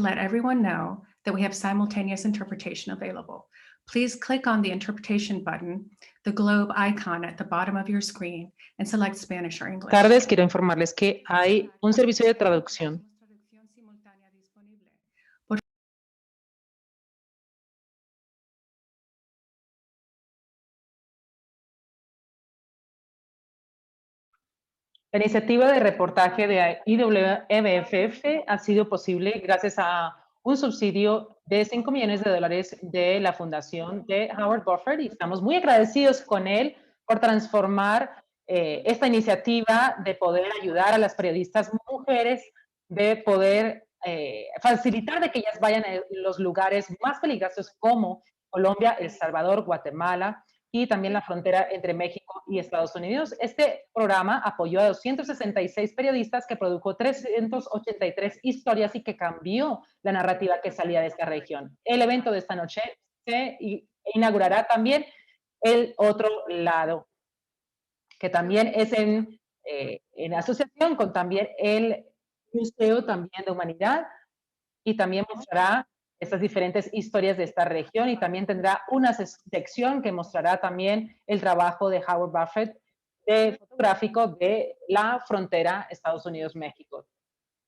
let everyone know that we have simultaneous interpretation available. Please click on the interpretation button, the globe icon at the bottom of your screen, and select Spanish or English. Tardes, quiero informarles que hay un servicio de traducción. La iniciativa de reportaje de IWMFF ha sido posible gracias a un subsidio de $5 millones de la fundación de Howard Buffett y estamos muy agradecidos con él por transformar esta iniciativa de poder ayudar a las periodistas mujeres, de poder facilitar de que ellas vayan a los lugares más peligrosos como Colombia, El Salvador, Guatemala, y también la frontera entre México y Estados Unidos. Este programa apoyó a 266 periodistas que produjo 383 historias y que cambió la narrativa que salía de esta región. El evento de esta noche se inaugurará también el otro lado, que también es en asociación con también el Museo también de Humanidad y también mostrará estas diferentes historias de esta región y también tendrá una sección que mostrará también el trabajo de Howard Buffett fotográfico de la frontera Estados Unidos-México.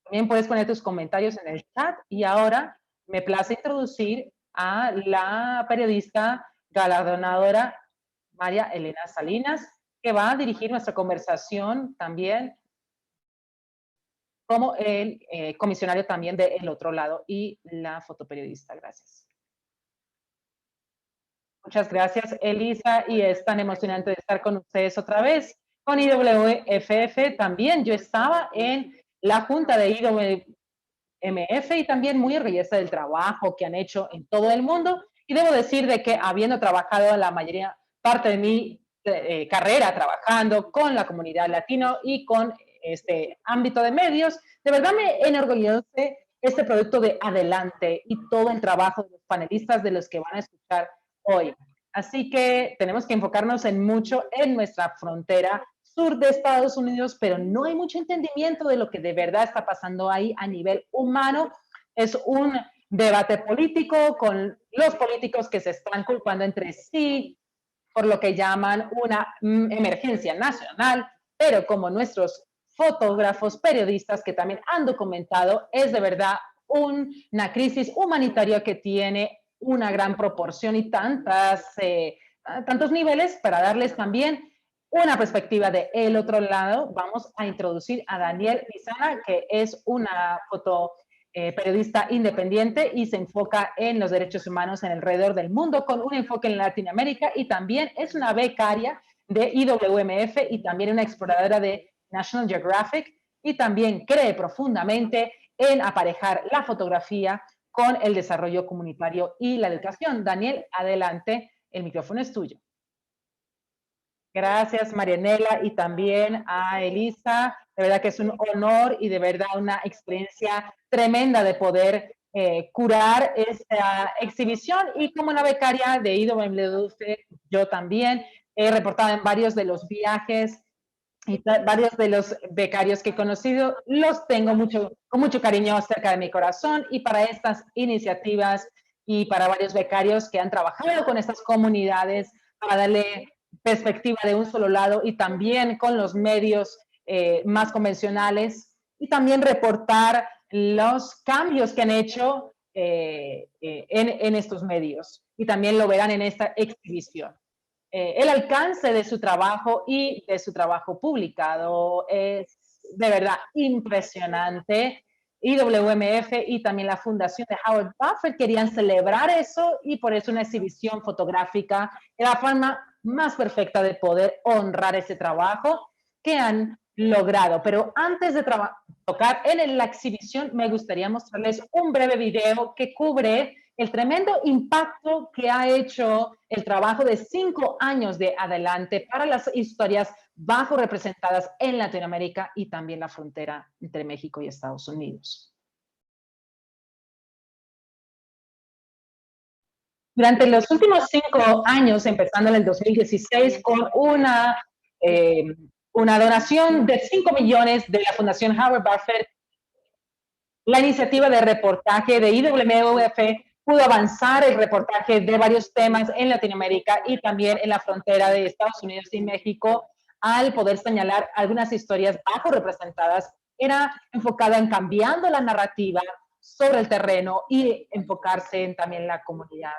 También puedes poner tus comentarios en el chat y ahora me place introducir a la periodista galardonadora María Elena Salinas, que va a dirigir nuestra conversación también como el comisionario también del otro lado y la fotoperiodista. Gracias. Muchas gracias, Elisa, y es tan emocionante de estar con ustedes otra vez. Con IWFF también yo estaba en la junta de IWMF y también muy orgullosa del trabajo que han hecho en todo el mundo. Y debo decir de que habiendo trabajado la mayoría parte de mi carrera trabajando con la comunidad latino y con este ámbito de medios, de verdad me enorgullece este producto de Adelante y todo el trabajo de los panelistas de los que van a escuchar hoy. Así que tenemos que enfocarnos mucho en nuestra frontera sur de Estados Unidos, pero no hay mucho entendimiento de lo que de verdad está pasando ahí a nivel humano. Es un debate político con los políticos que se están culpando entre sí por lo que llaman una emergencia nacional, pero como nuestros fotógrafos, periodistas que también han documentado, es de verdad una crisis humanitaria que tiene una gran proporción y tantos niveles para darles también una perspectiva de el otro lado. Vamos a introducir a Daniel Lizana, que es una periodista independiente y se enfoca en los derechos humanos en alrededor del mundo con un enfoque en Latinoamérica y también es una becaria de IWMF y también una exploradora de National Geographic y también cree profundamente en aparejar la fotografía con el desarrollo comunitario y la educación. Daniel, adelante, el micrófono es tuyo. Gracias, Marianela, y también a Elisa. De verdad que es un honor y de verdad una experiencia tremenda de poder curar esta exhibición. Y como una becaria de IWMF, yo también he reportado en varios de los viajes y varios de los becarios que he conocido, los tengo con mucho cariño cerca de mi corazón y para estas iniciativas y para varios becarios que han trabajado con estas comunidades para darle perspectiva de un solo lado y también con los medios más convencionales y también reportar los cambios que han hecho en estos medios y también lo verán en esta exhibición. El alcance de su trabajo y de su trabajo publicado es de verdad impresionante. IWMF y también la Fundación de Howard Buffett querían celebrar eso y por eso una exhibición fotográfica era la forma más perfecta de poder honrar ese trabajo que han logrado. Pero antes de tocar en la exhibición, me gustaría mostrarles un breve video que cubre el tremendo impacto que ha hecho el trabajo de 5 años de Adelante para las historias bajo representadas en Latinoamérica y también la frontera entre México y Estados Unidos. Durante los últimos 5 años, empezando en el 2016, con una donación de 5 millones de la Fundación Howard Buffett, La iniciativa de reportaje de IWF pudo avanzar el reportaje de varios temas en Latinoamérica y también en la frontera de Estados Unidos y México, al poder señalar algunas historias bajo representadas. Era enfocada en cambiando la narrativa sobre el terreno y enfocarse en también la comunidad.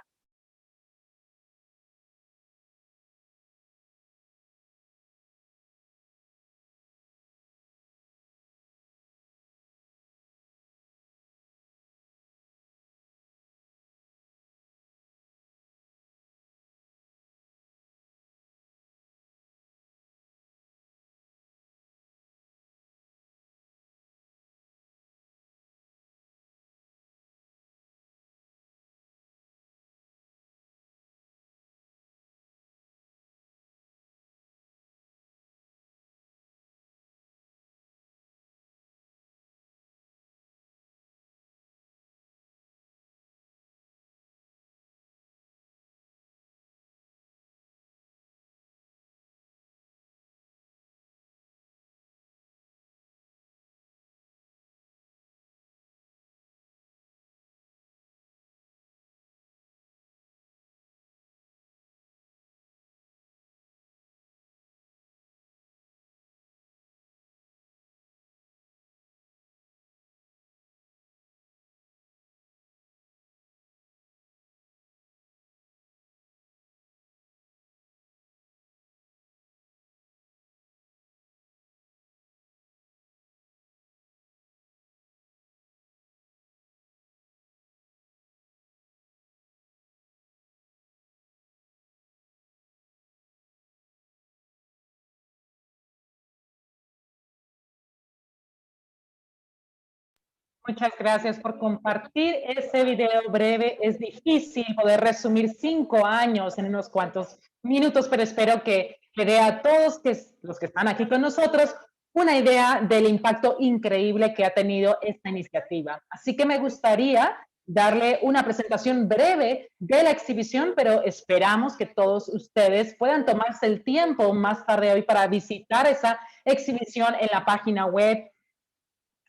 Muchas gracias por compartir ese video breve. Es difícil poder resumir 5 años en unos cuantos minutos, pero espero que le dé a todos los que están aquí con nosotros una idea del impacto increíble que ha tenido esta iniciativa. Así que me gustaría darle una presentación breve de la exhibición, pero esperamos que todos ustedes puedan tomarse el tiempo más tarde hoy para visitar esa exhibición en la página web.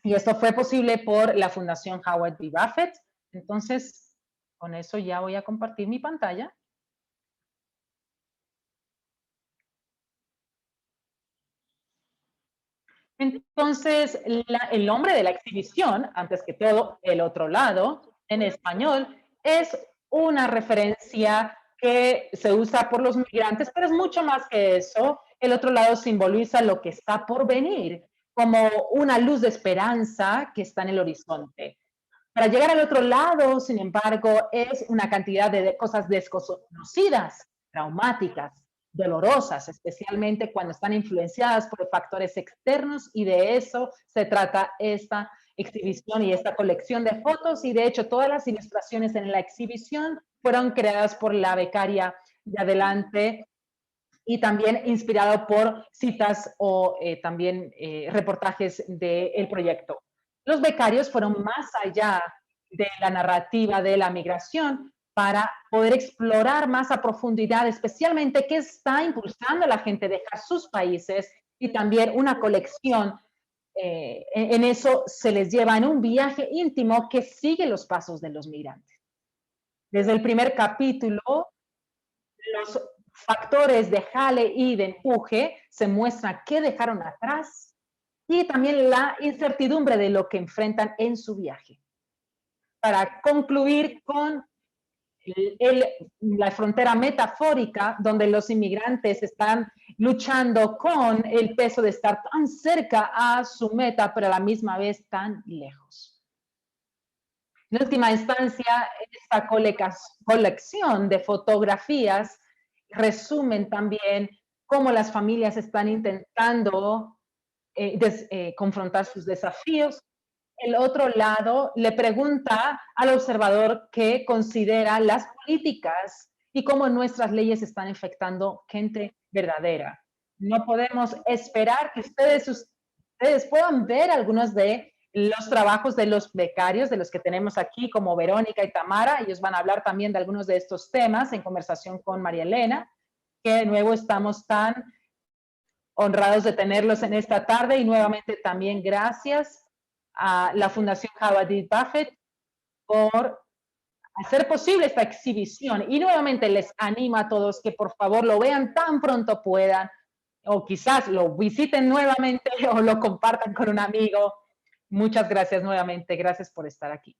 Y esto fue posible por la Fundación Howard B. Buffett. Entonces, con eso ya voy a compartir mi pantalla. Entonces, el nombre de la exhibición, antes que todo, El Otro Lado, en español, es una referencia que se usa por los migrantes, pero es mucho más que eso. El otro lado simboliza lo que está por venir, como una luz de esperanza que está en el horizonte. Para llegar al otro lado, sin embargo, es una cantidad de cosas desconocidas, traumáticas, dolorosas, especialmente cuando están influenciadas por factores externos, y de eso se trata esta exhibición y esta colección de fotos. Y de hecho, todas las ilustraciones en la exhibición fueron creadas por la becaria de Adelante y también inspirado por citas o también reportajes del proyecto. Los becarios fueron más allá de la narrativa de la migración para poder explorar más a profundidad, especialmente qué está impulsando a la gente a dejar sus países, y también una colección. En eso se les lleva en un viaje íntimo que sigue los pasos de los migrantes. Desde el primer capítulo, los factores de jale y de empuje se muestran qué dejaron atrás y también la incertidumbre de lo que enfrentan en su viaje. Para concluir con la frontera metafórica, donde los inmigrantes están luchando con el peso de estar tan cerca a su meta, pero a la misma vez tan lejos. En última instancia, esta colección de fotografías resumen también cómo las familias están intentando confrontar sus desafíos. El otro lado le pregunta al observador qué considera las políticas y cómo nuestras leyes están afectando gente verdadera. No podemos esperar que ustedes puedan ver algunos de los trabajos de los becarios, de los que tenemos aquí, como Verónica y Tamara. Ellos van a hablar también de algunos de estos temas en conversación con María Elena, que de nuevo estamos tan honrados de tenerlos en esta tarde. Y nuevamente también gracias a la Fundación Howard Buffett por hacer posible esta exhibición. Y nuevamente les animo a todos que por favor lo vean tan pronto puedan, o quizás lo visiten nuevamente o lo compartan con un amigo. Muchas gracias nuevamente. Gracias por estar aquí.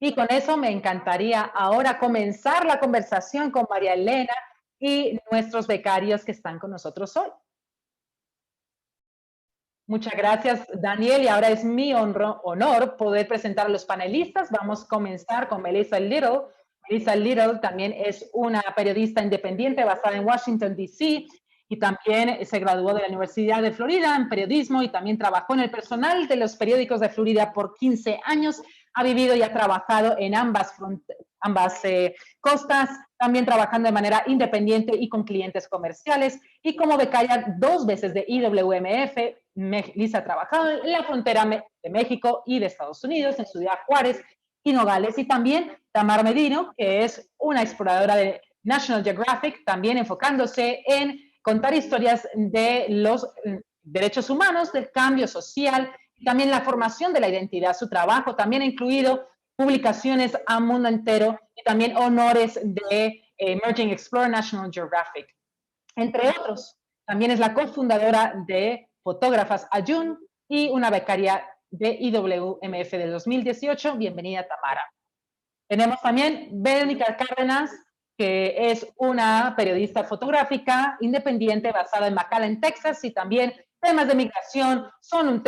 Y con eso me encantaría ahora comenzar la conversación con María Elena y nuestros becarios que están con nosotros hoy. Muchas gracias, Daniel. Y ahora es mi honor poder presentar a los panelistas. Vamos a comenzar con Melissa Little. Melissa Little también es una periodista independiente basada en Washington, D.C. y también se graduó de la Universidad de Florida en periodismo y también trabajó en el personal de los periódicos de Florida por 15 años. Ha vivido y ha trabajado en ambas costas, también trabajando de manera independiente y con clientes comerciales. Y como becaria 2 veces de IWMF, Melissa ha trabajado en la frontera de México y de Estados Unidos, en Ciudad Juárez y Nogales. Y también Tamara Medino, que es una exploradora de National Geographic, también enfocándose en contar historias de los derechos humanos, del cambio social, y también la formación de la identidad. Su trabajo también ha incluido publicaciones a mundo entero y también honores de Emerging Explorer National Geographic, entre otros. También es la cofundadora de Fotógrafas Ayun y una becaria de IWMF del 2018. Bienvenida, Tamara. Tenemos también Verónica Cárdenas, que es una periodista fotográfica independiente basada en McAllen, Texas, y también temas de migración son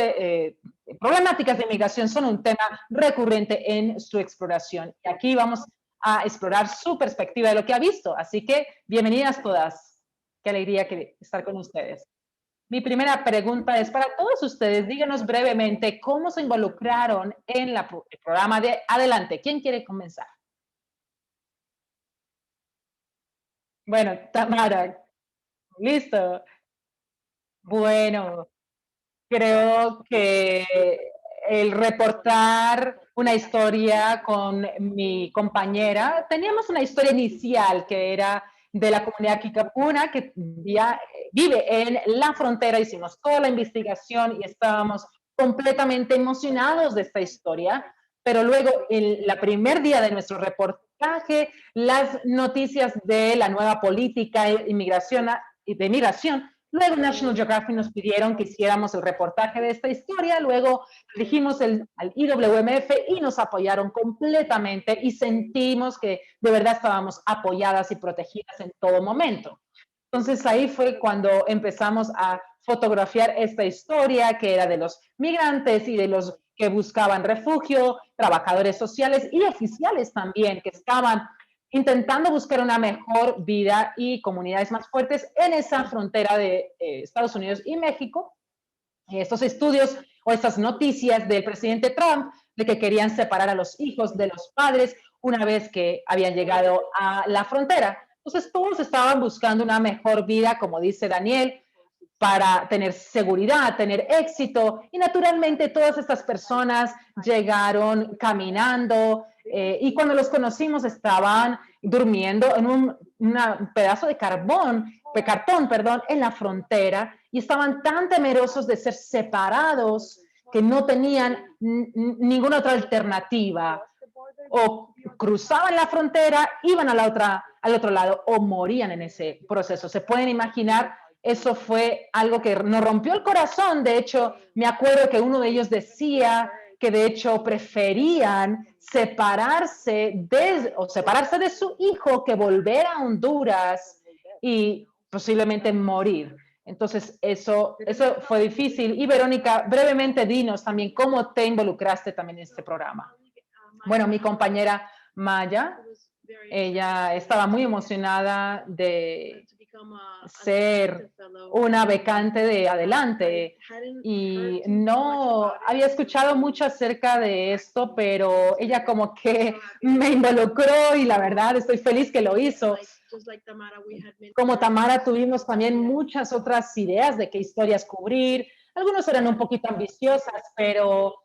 problemáticas de migración son un tema recurrente en su exploración. Y aquí vamos a explorar su perspectiva de lo que ha visto. Así que bienvenidas todas. Qué alegría estar con ustedes. Mi primera pregunta es para todos ustedes. Díganos brevemente cómo se involucraron en el programa de Adelante. ¿Quién quiere comenzar? Bueno, Tamara. Listo. Bueno, creo que el reportar una historia con mi compañera, teníamos una historia inicial que era de la comunidad Kikapuna que vive en la frontera. Hicimos toda la investigación y estábamos completamente emocionados de esta historia, pero luego el primer día de nuestro reportaje, las noticias de la nueva política de migración, luego National Geographic nos pidieron que hiciéramos el reportaje de esta historia, luego dijimos al IWMF y nos apoyaron completamente y sentimos que de verdad estábamos apoyadas y protegidas en todo momento. Entonces ahí fue cuando empezamos a fotografiar esta historia que era de los migrantes y de los que buscaban refugio, trabajadores sociales y oficiales también que estaban intentando buscar una mejor vida y comunidades más fuertes en esa frontera de Estados Unidos y México. Estos estudios o estas noticias del presidente Trump de que querían separar a los hijos de los padres una vez que habían llegado a la frontera. Entonces todos estaban buscando una mejor vida, como dice Daniel, para tener seguridad, tener éxito. Y naturalmente todas estas personas llegaron caminando y cuando los conocimos estaban durmiendo en un pedazo de cartón, en la frontera y estaban tan temerosos de ser separados que no tenían ninguna otra alternativa. O cruzaban la frontera, iban al otro lado o morían en ese proceso. Se pueden imaginar. Eso fue algo que nos rompió el corazón. De hecho, me acuerdo que uno de ellos decía que de hecho preferían separarse de su hijo que volver a Honduras y posiblemente morir. Entonces, eso fue difícil. Y Verónica, brevemente dinos también cómo te involucraste también en este programa. Bueno, mi compañera Maya, ella estaba muy emocionada de ser una becante de Adelante y no había escuchado mucho acerca de esto, pero ella como que me involucró y la verdad estoy feliz que lo hizo. Como Tamara tuvimos también muchas otras ideas de qué historias cubrir. Algunos eran un poquito ambiciosas, pero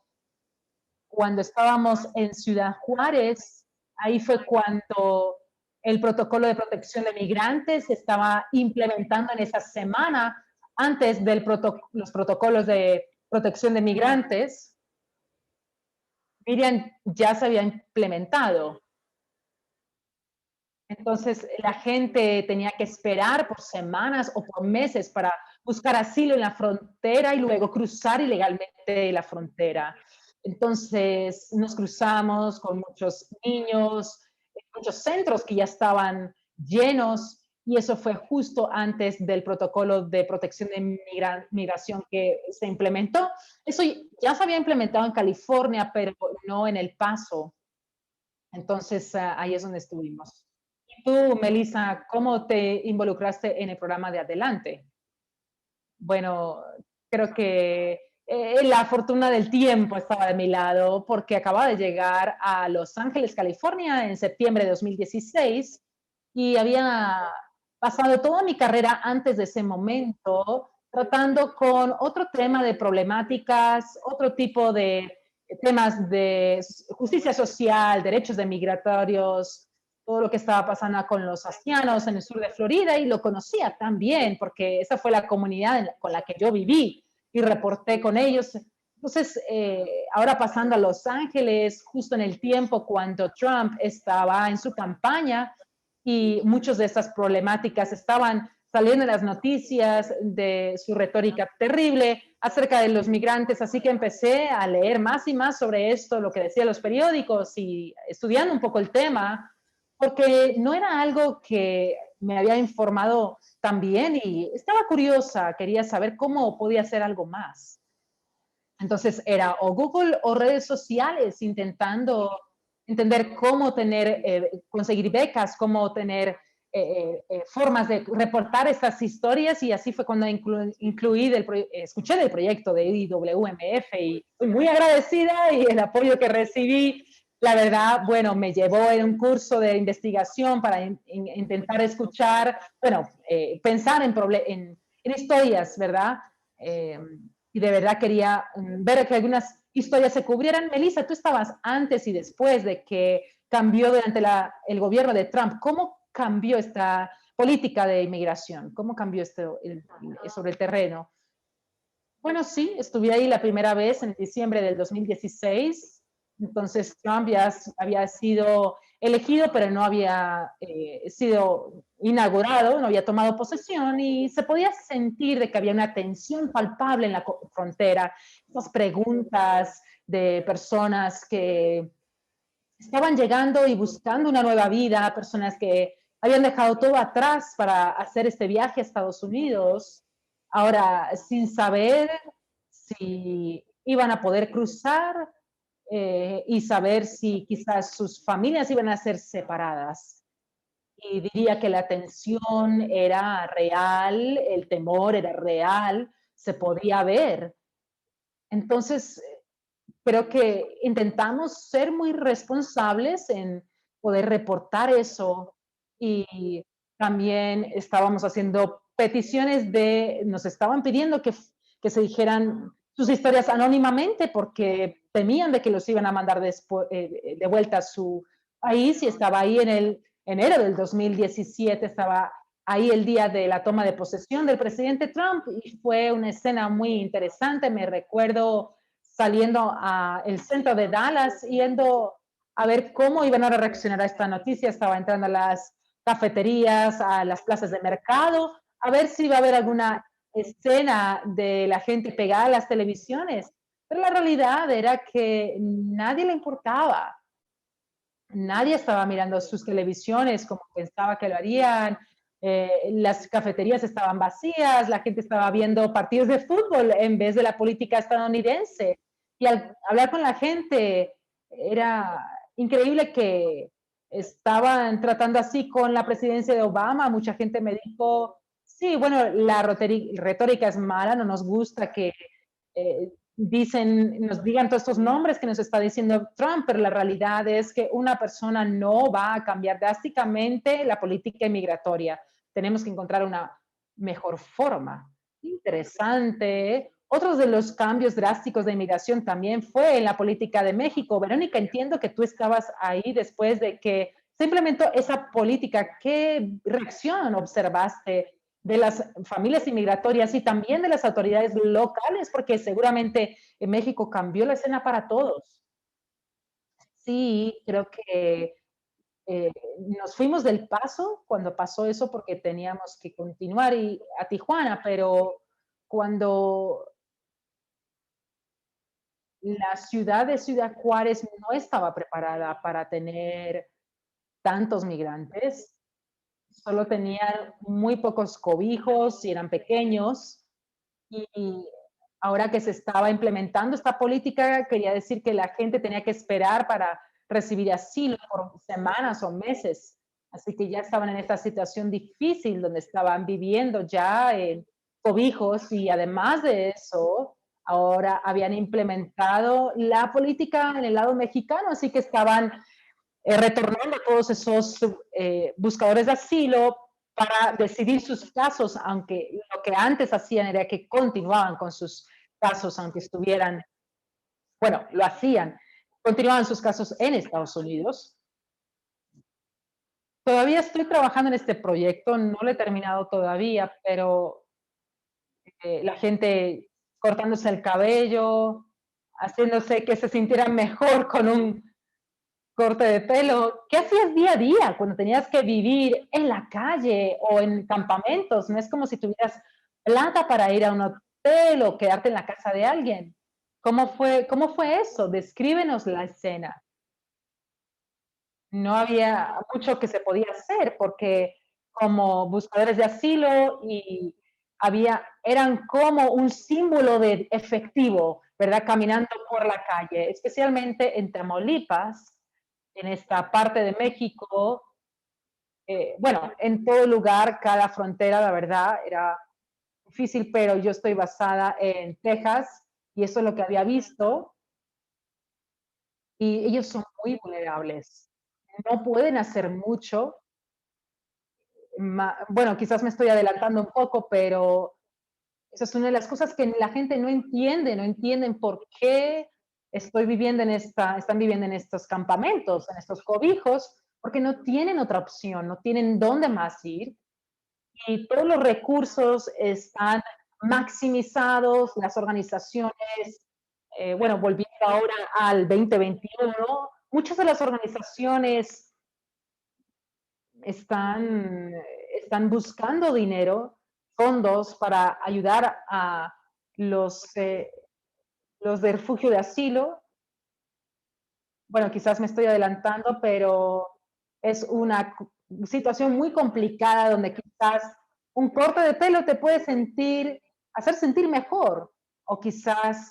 cuando estábamos en Ciudad Juárez, ahí fue cuando el protocolo de protección de migrantes se estaba implementando en esa semana antes de los protocolos de protección de migrantes, Miriam ya se había implementado. Entonces, la gente tenía que esperar por semanas o por meses para buscar asilo en la frontera y luego cruzar ilegalmente la frontera. Entonces, nos cruzamos con muchos niños, muchos centros que ya estaban llenos, y eso fue justo antes del protocolo de protección de migración que se implementó. Eso ya se había implementado en California, pero no en El Paso. Entonces, ahí es donde estuvimos. Tú, Melissa, ¿cómo te involucraste en el programa de Adelante? Bueno, creo que la fortuna del tiempo estaba de mi lado porque acababa de llegar a Los Ángeles, California, en septiembre de 2016 y había pasado toda mi carrera antes de ese momento tratando con otro tema de problemáticas, otro tipo de temas de justicia social, derechos de migratorios, todo lo que estaba pasando con los haitianos en el sur de Florida y lo conocía también porque esa fue la comunidad con la que yo viví y reporté con ellos. Entonces, ahora pasando a Los Ángeles, justo en el tiempo cuando Trump estaba en su campaña y muchas de estas problemáticas estaban saliendo en las noticias de su retórica terrible acerca de los migrantes, así que empecé a leer más y más sobre esto, lo que decían los periódicos y estudiando un poco el tema, porque no era algo que me había informado tan bien y estaba curiosa, quería saber cómo podía hacer algo más. Entonces era o Google o redes sociales intentando entender cómo conseguir becas, cómo tener formas de reportar estas historias y así fue cuando escuché del proyecto de IWMF y estoy muy agradecida y el apoyo que recibí la verdad, bueno, me llevó en un curso de investigación para intentar escuchar, bueno, pensar en historias, ¿verdad? Y de verdad quería ver que algunas historias se cubrieran. Melissa, tú estabas antes y después de que cambió durante el gobierno de Trump. ¿Cómo cambió esta política de inmigración? ¿Cómo cambió sobre el terreno? Bueno, sí, estuve ahí la primera vez en diciembre del 2016. Entonces Trump ya había sido elegido, pero no había sido inaugurado, no había tomado posesión y se podía sentir de que había una tensión palpable en la frontera. Estas preguntas de personas que estaban llegando y buscando una nueva vida, personas que habían dejado todo atrás para hacer este viaje a Estados Unidos, ahora sin saber si iban a poder cruzar y saber si quizás sus familias iban a ser separadas. Y diría que la tensión era real, el temor era real, se podía ver. Entonces, creo que intentamos ser muy responsables en poder reportar eso y también estábamos haciendo peticiones nos estaban pidiendo que se dijeran sus historias anónimamente porque temían de que los iban a mandar de vuelta a su país y estaba ahí en el enero del 2017, estaba ahí el día de la toma de posesión del presidente Trump y fue una escena muy interesante, me recuerdo saliendo al centro de Dallas, yendo a ver cómo iban a reaccionar a esta noticia. Estaba entrando a las cafeterías, a las plazas de mercado, a ver si iba a haber alguna escena de la gente pegada a las televisiones. Pero la realidad era que nadie le importaba. Nadie estaba mirando sus televisiones como pensaba que lo harían. Las cafeterías estaban vacías, la gente estaba viendo partidos de fútbol en vez de la política estadounidense. Y al hablar con la gente, era increíble que estaban tratando así con la presidencia de Obama. Mucha gente me dijo, sí, bueno, la retórica es mala, no nos gusta que nos digan todos estos nombres que nos está diciendo Trump, pero la realidad es que una persona no va a cambiar drásticamente la política inmigratoria. Tenemos que encontrar una mejor forma. Interesante. Otros de los cambios drásticos de inmigración también fue en la política de México. Verónica, entiendo que tú estabas ahí después de que se implementó esa política. ¿Qué reacción observaste de las familias inmigratorias y también de las autoridades locales, porque seguramente en México cambió la escena para todos. Sí, creo que eh, nos fuimos del Paso cuando pasó eso porque teníamos que continuar a Tijuana, pero cuando la ciudad de Ciudad Juárez no estaba preparada para tener tantos migrantes, solo tenían muy pocos cobijos y eran pequeños. Y ahora que se estaba implementando esta política, quería decir que la gente tenía que esperar para recibir asilo por semanas o meses. Así que ya estaban en esta situación difícil donde estaban viviendo ya en cobijos y además de eso, ahora habían implementado la política en el lado mexicano, así que estaban retornando a todos esos buscadores de asilo para decidir sus casos, aunque lo que antes hacían era que continuaban con sus casos, aunque estuvieran, bueno, lo hacían, continuaban sus casos en Estados Unidos. Todavía estoy trabajando en este proyecto, no lo he terminado todavía, pero la gente cortándose el cabello, haciéndose que se sintieran mejor con un corte de pelo. ¿Qué hacías día a día cuando tenías que vivir en la calle o en campamentos? No es como si tuvieras plata para ir a un hotel o quedarte en la casa de alguien. Cómo fue eso? Descríbenos la escena. No había mucho que se podía hacer porque como buscadores de asilo y eran como un símbolo de efectivo, ¿verdad? Caminando por la calle, especialmente en Tamaulipas, en esta parte de México. Bueno, en todo lugar, cada frontera, la verdad, era difícil, pero yo estoy basada en Texas y eso es lo que había visto y ellos son muy vulnerables. No pueden hacer mucho. Bueno, quizás me estoy adelantando un poco, pero esa es una de las cosas que la gente no entiende, no entienden por qué están viviendo en estos campamentos, en estos cobijos, porque no tienen otra opción, no tienen dónde más ir y todos los recursos están maximizados, las organizaciones, bueno, volviendo ahora al 2021, muchas de las organizaciones están, están buscando dinero, fondos para ayudar a los de refugio de asilo. Bueno, quizás me estoy adelantando, pero es una situación muy complicada donde quizás un corte de pelo te puede hacer sentir mejor, o quizás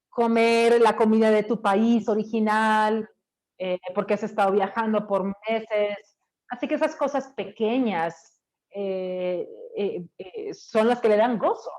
comer la comida de tu país original, porque has estado viajando por meses. Así que esas cosas pequeñas son las que le dan gozo.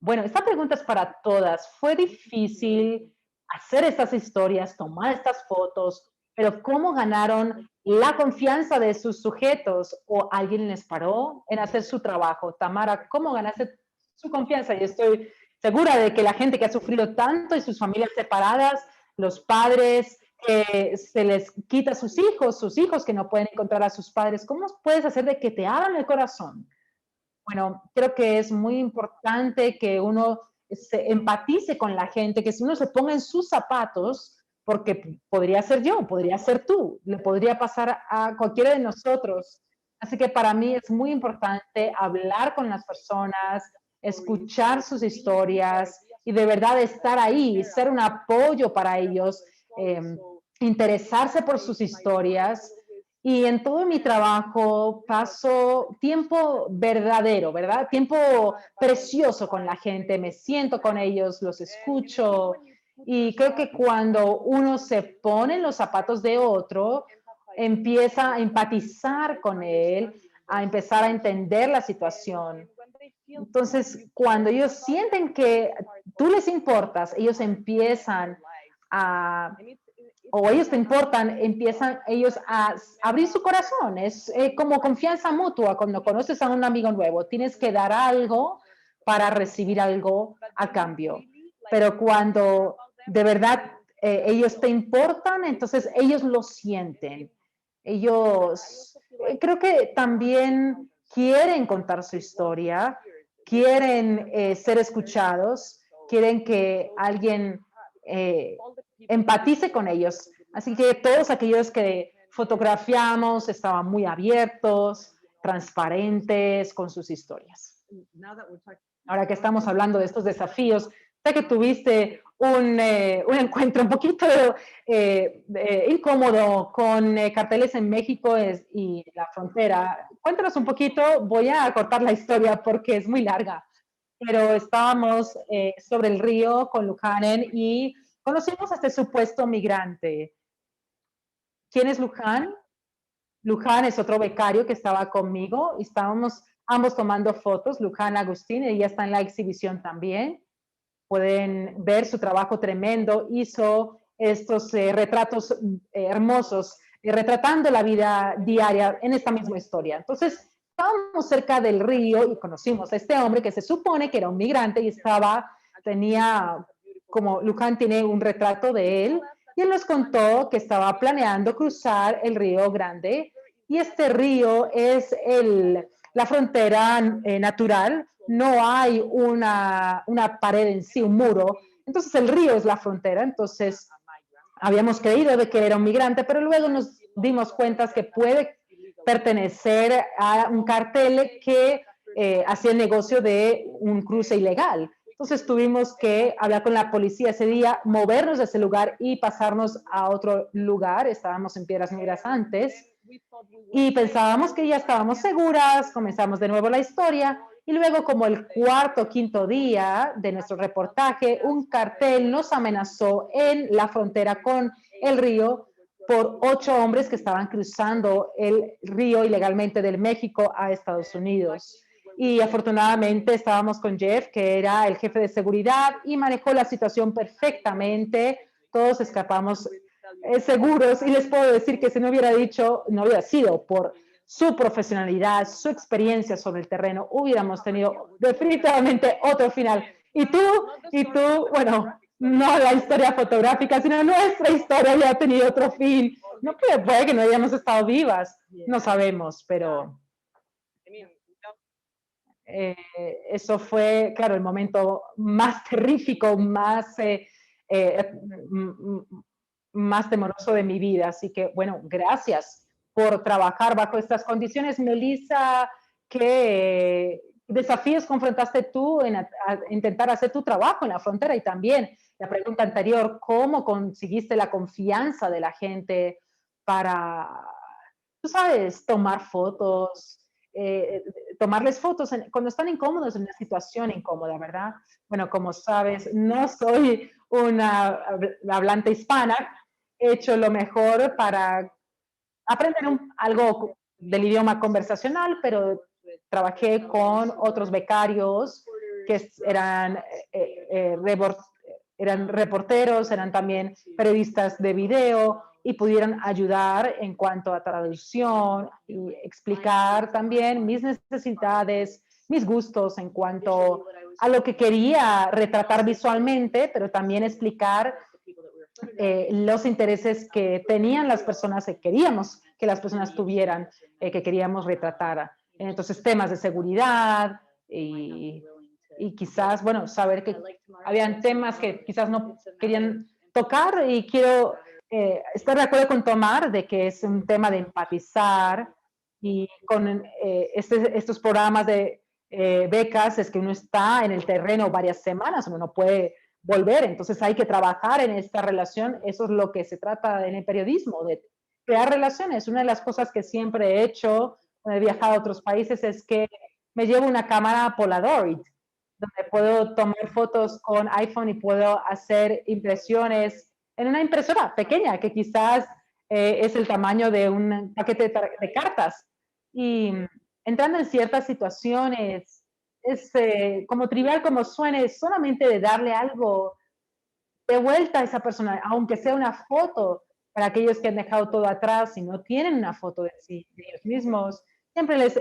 Bueno, esta pregunta es para todas. ¿Fue difícil hacer estas historias, tomar estas fotos, pero cómo ganaron la confianza de sus sujetos o alguien les paró en hacer su trabajo? Tamara, ¿cómo ganaste su confianza? Y estoy segura de que la gente que ha sufrido tanto y sus familias separadas, los padres que se les quita a sus hijos que no pueden encontrar a sus padres, ¿cómo puedes hacer de que te abran el corazón? Bueno, creo que es muy importante que uno se empatice con la gente, que si uno se ponga en sus zapatos, porque podría ser yo, podría ser tú, le podría pasar a cualquiera de nosotros. Así que para mí es muy importante hablar con las personas, escuchar sus historias y de verdad estar ahí, ser un apoyo para ellos, eh, interesarse por sus historias y en todo mi trabajo paso tiempo verdadero, ¿verdad? Tiempo precioso con la gente, me siento con ellos, los escucho. Y creo que cuando uno se pone en los zapatos de otro, empieza a empatizar con él, a empezar a entender la situación. Entonces, cuando ellos sienten que tú les importas, ellos empiezan a o ellos te importan, empiezan ellos a abrir su corazón. Es como confianza mutua cuando conoces a un amigo nuevo. Tienes que dar algo para recibir algo a cambio. Pero cuando de verdad ellos te importan, entonces ellos lo sienten. Ellos, creo que también quieren contar su historia, quieren ser escuchados, quieren que alguien empatice con ellos. Así que todos aquellos que fotografiamos estaban muy abiertos, transparentes con sus historias. Ahora que estamos hablando de estos desafíos, sé que tuviste un encuentro un poquito incómodo con carteles en México y la frontera. Cuéntanos un poquito, voy a cortar la historia porque es muy larga, pero estábamos sobre el río con Lucanen y conocimos a este supuesto migrante. ¿Quién es Luján? Luján es otro becario que estaba conmigo y estábamos ambos tomando fotos. Luján Agustín, ella está en la exhibición también. Pueden ver su trabajo tremendo. Hizo estos retratos hermosos, retratando la vida diaria en esta misma historia. Entonces, estábamos cerca del río y conocimos a este hombre que se supone que era un migrante y tenía, como Luján tiene un retrato de él, y él nos contó que estaba planeando cruzar el río Grande, y este río es la frontera natural, no hay una pared en sí, un muro, entonces el río es la frontera, entonces habíamos creído de que era un migrante, pero luego nos dimos cuenta que puede pertenecer a un cartel que hacía el negocio de un cruce ilegal. Entonces tuvimos que hablar con la policía ese día, movernos de ese lugar y pasarnos a otro lugar. Estábamos en Piedras Negras antes y pensábamos que ya estábamos seguras. Comenzamos de nuevo la historia y luego, como el cuarto o quinto día de nuestro reportaje, un cartel nos amenazó en la frontera con el río por 8 hombres que estaban cruzando el río ilegalmente del México a Estados Unidos. Y afortunadamente estábamos con Jeff, que era el jefe de seguridad, y manejó la situación perfectamente. Todos escapamos seguros, y les puedo decir que si no hubiera sido por su profesionalidad, su experiencia sobre el terreno, hubiéramos tenido definitivamente otro final. Y tú, bueno, no la historia fotográfica, sino nuestra historia había tenido otro fin. No puede que no hayamos estado vivas, no sabemos, pero eso fue, claro, el momento más terrífico, más temoroso de mi vida. Así que, bueno, gracias por trabajar bajo estas condiciones. Melissa, ¿qué desafíos confrontaste tú a intentar hacer tu trabajo en la frontera? Y también la pregunta anterior, ¿cómo conseguiste la confianza de la gente para, tú sabes, tomar fotos? Tomarles fotos cuando están incómodos en una situación incómoda, ¿verdad? Bueno, como sabes, no soy una hablante hispana, he hecho lo mejor para aprender algo del idioma conversacional, pero trabajé con otros becarios que eran reporteros, eran también periodistas de video y pudieran ayudar en cuanto a traducción y explicar también mis necesidades, mis gustos en cuanto a lo que quería retratar visualmente, pero también explicar los intereses que tenían las personas, que queríamos que las personas tuvieran, que queríamos retratar. Entonces, temas de seguridad y quizás, bueno, saber que habían temas que quizás no querían tocar, y quiero estar de acuerdo con Tomar de que es un tema de empatizar, y con estos programas de becas es que uno está en el terreno varias semanas, uno no puede volver, entonces hay que trabajar en esta relación. Eso es lo que se trata en el periodismo, de crear relaciones. Una de las cosas que siempre he hecho cuando he viajado a otros países es que me llevo una cámara Polaroid, donde puedo tomar fotos con iPhone y puedo hacer impresiones en una impresora pequeña, que quizás es el tamaño de un paquete de cartas. Y entrando en ciertas situaciones, es como trivial como suene, solamente de darle algo de vuelta a esa persona, aunque sea una foto, para aquellos que han dejado todo atrás y no tienen una foto de sí, de ellos mismos. Siempre les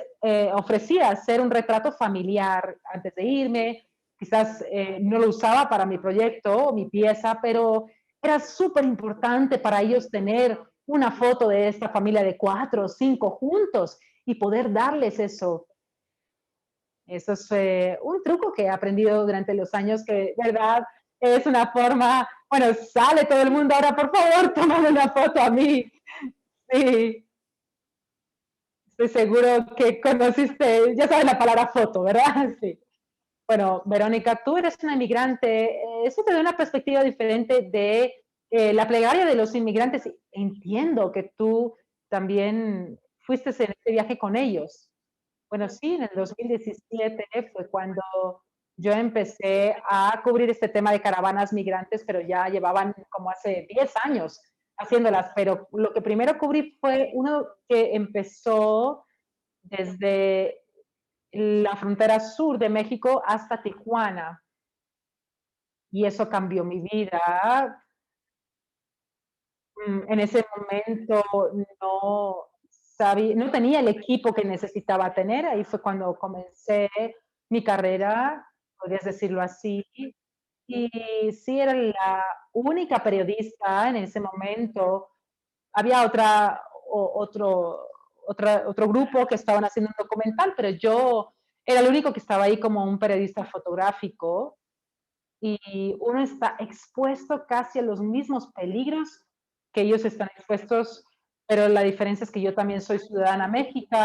ofrecía hacer un retrato familiar antes de irme. Quizás no lo usaba para mi proyecto o mi pieza, pero era súper importante para ellos tener una foto de esta familia de 4 o 5 juntos y poder darles eso. Eso es un truco que he aprendido durante los años que, verdad, es una forma, bueno, sale todo el mundo ahora, por favor, tómame una foto a mí. Sí, estoy seguro que conociste, ya sabes la palabra foto, ¿verdad? Sí. Bueno, Verónica, tú eres una inmigrante, eso te da una perspectiva diferente de la plegaria de los inmigrantes. Entiendo que tú también fuiste en este viaje con ellos. Bueno, sí, en el 2017 fue cuando yo empecé a cubrir este tema de caravanas migrantes, pero ya llevaban como hace 10 años haciéndolas, pero lo que primero cubrí fue uno que empezó desde la frontera sur de México hasta Tijuana. Y eso cambió mi vida. En ese momento no sabía, no tenía el equipo que necesitaba tener. Ahí fue cuando comencé mi carrera, podrías decirlo así. Y sí, era la única periodista en ese momento. Había otro grupo que estaban haciendo un documental, pero yo era el único que estaba ahí como un periodista fotográfico y uno está expuesto casi a los mismos peligros que ellos están expuestos, pero la diferencia es que yo también soy ciudadana méxico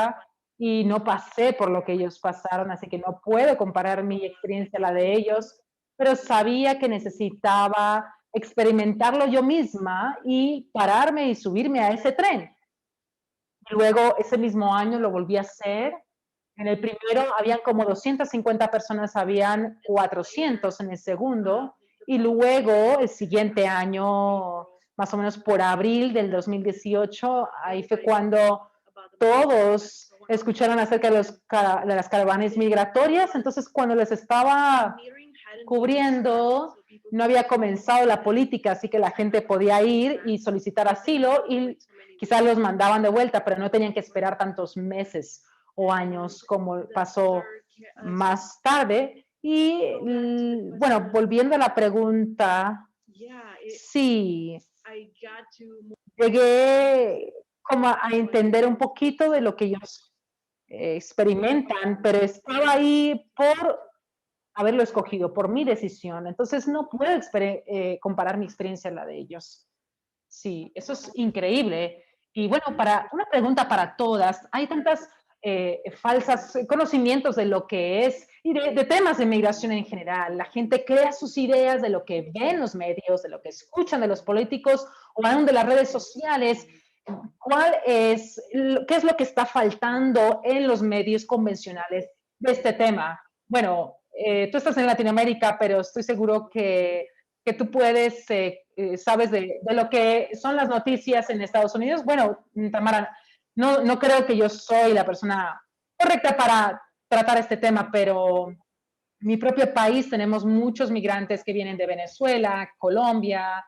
y no pasé por lo que ellos pasaron, así que no puedo comparar mi experiencia a la de ellos, pero sabía que necesitaba experimentarlo yo misma y pararme y subirme a ese tren. Y luego ese mismo año lo volví a hacer. En el primero habían como 250 personas, habían 400 en el segundo. Y luego el siguiente año, más o menos por abril del 2018, ahí fue cuando todos escucharon acerca de, de las caravanas migratorias. Entonces, cuando les estaba cubriendo, no había comenzado la política, así que la gente podía ir y solicitar asilo y quizás los mandaban de vuelta, pero no tenían que esperar tantos meses o años como pasó más tarde. Y bueno, volviendo a la pregunta, sí, llegué como a entender un poquito de lo que ellos experimentan, pero estaba ahí por haberlo escogido, por mi decisión. Entonces no puedo comparar mi experiencia a la de ellos. Sí, eso es increíble. Y bueno, una pregunta para todas. Hay tantas falsas conocimientos de lo que es y de temas de migración en general. La gente crea sus ideas de lo que ven los medios, de lo que escuchan de los políticos o aún de las redes sociales. ¿Qué es lo que está faltando en los medios convencionales de este tema? Bueno, tú estás en Latinoamérica, pero estoy seguro que tú puedes, sabes de lo que son las noticias en Estados Unidos. Bueno, Tamara, no creo que yo soy la persona correcta para tratar este tema, pero en mi propio país tenemos muchos migrantes que vienen de Venezuela, Colombia,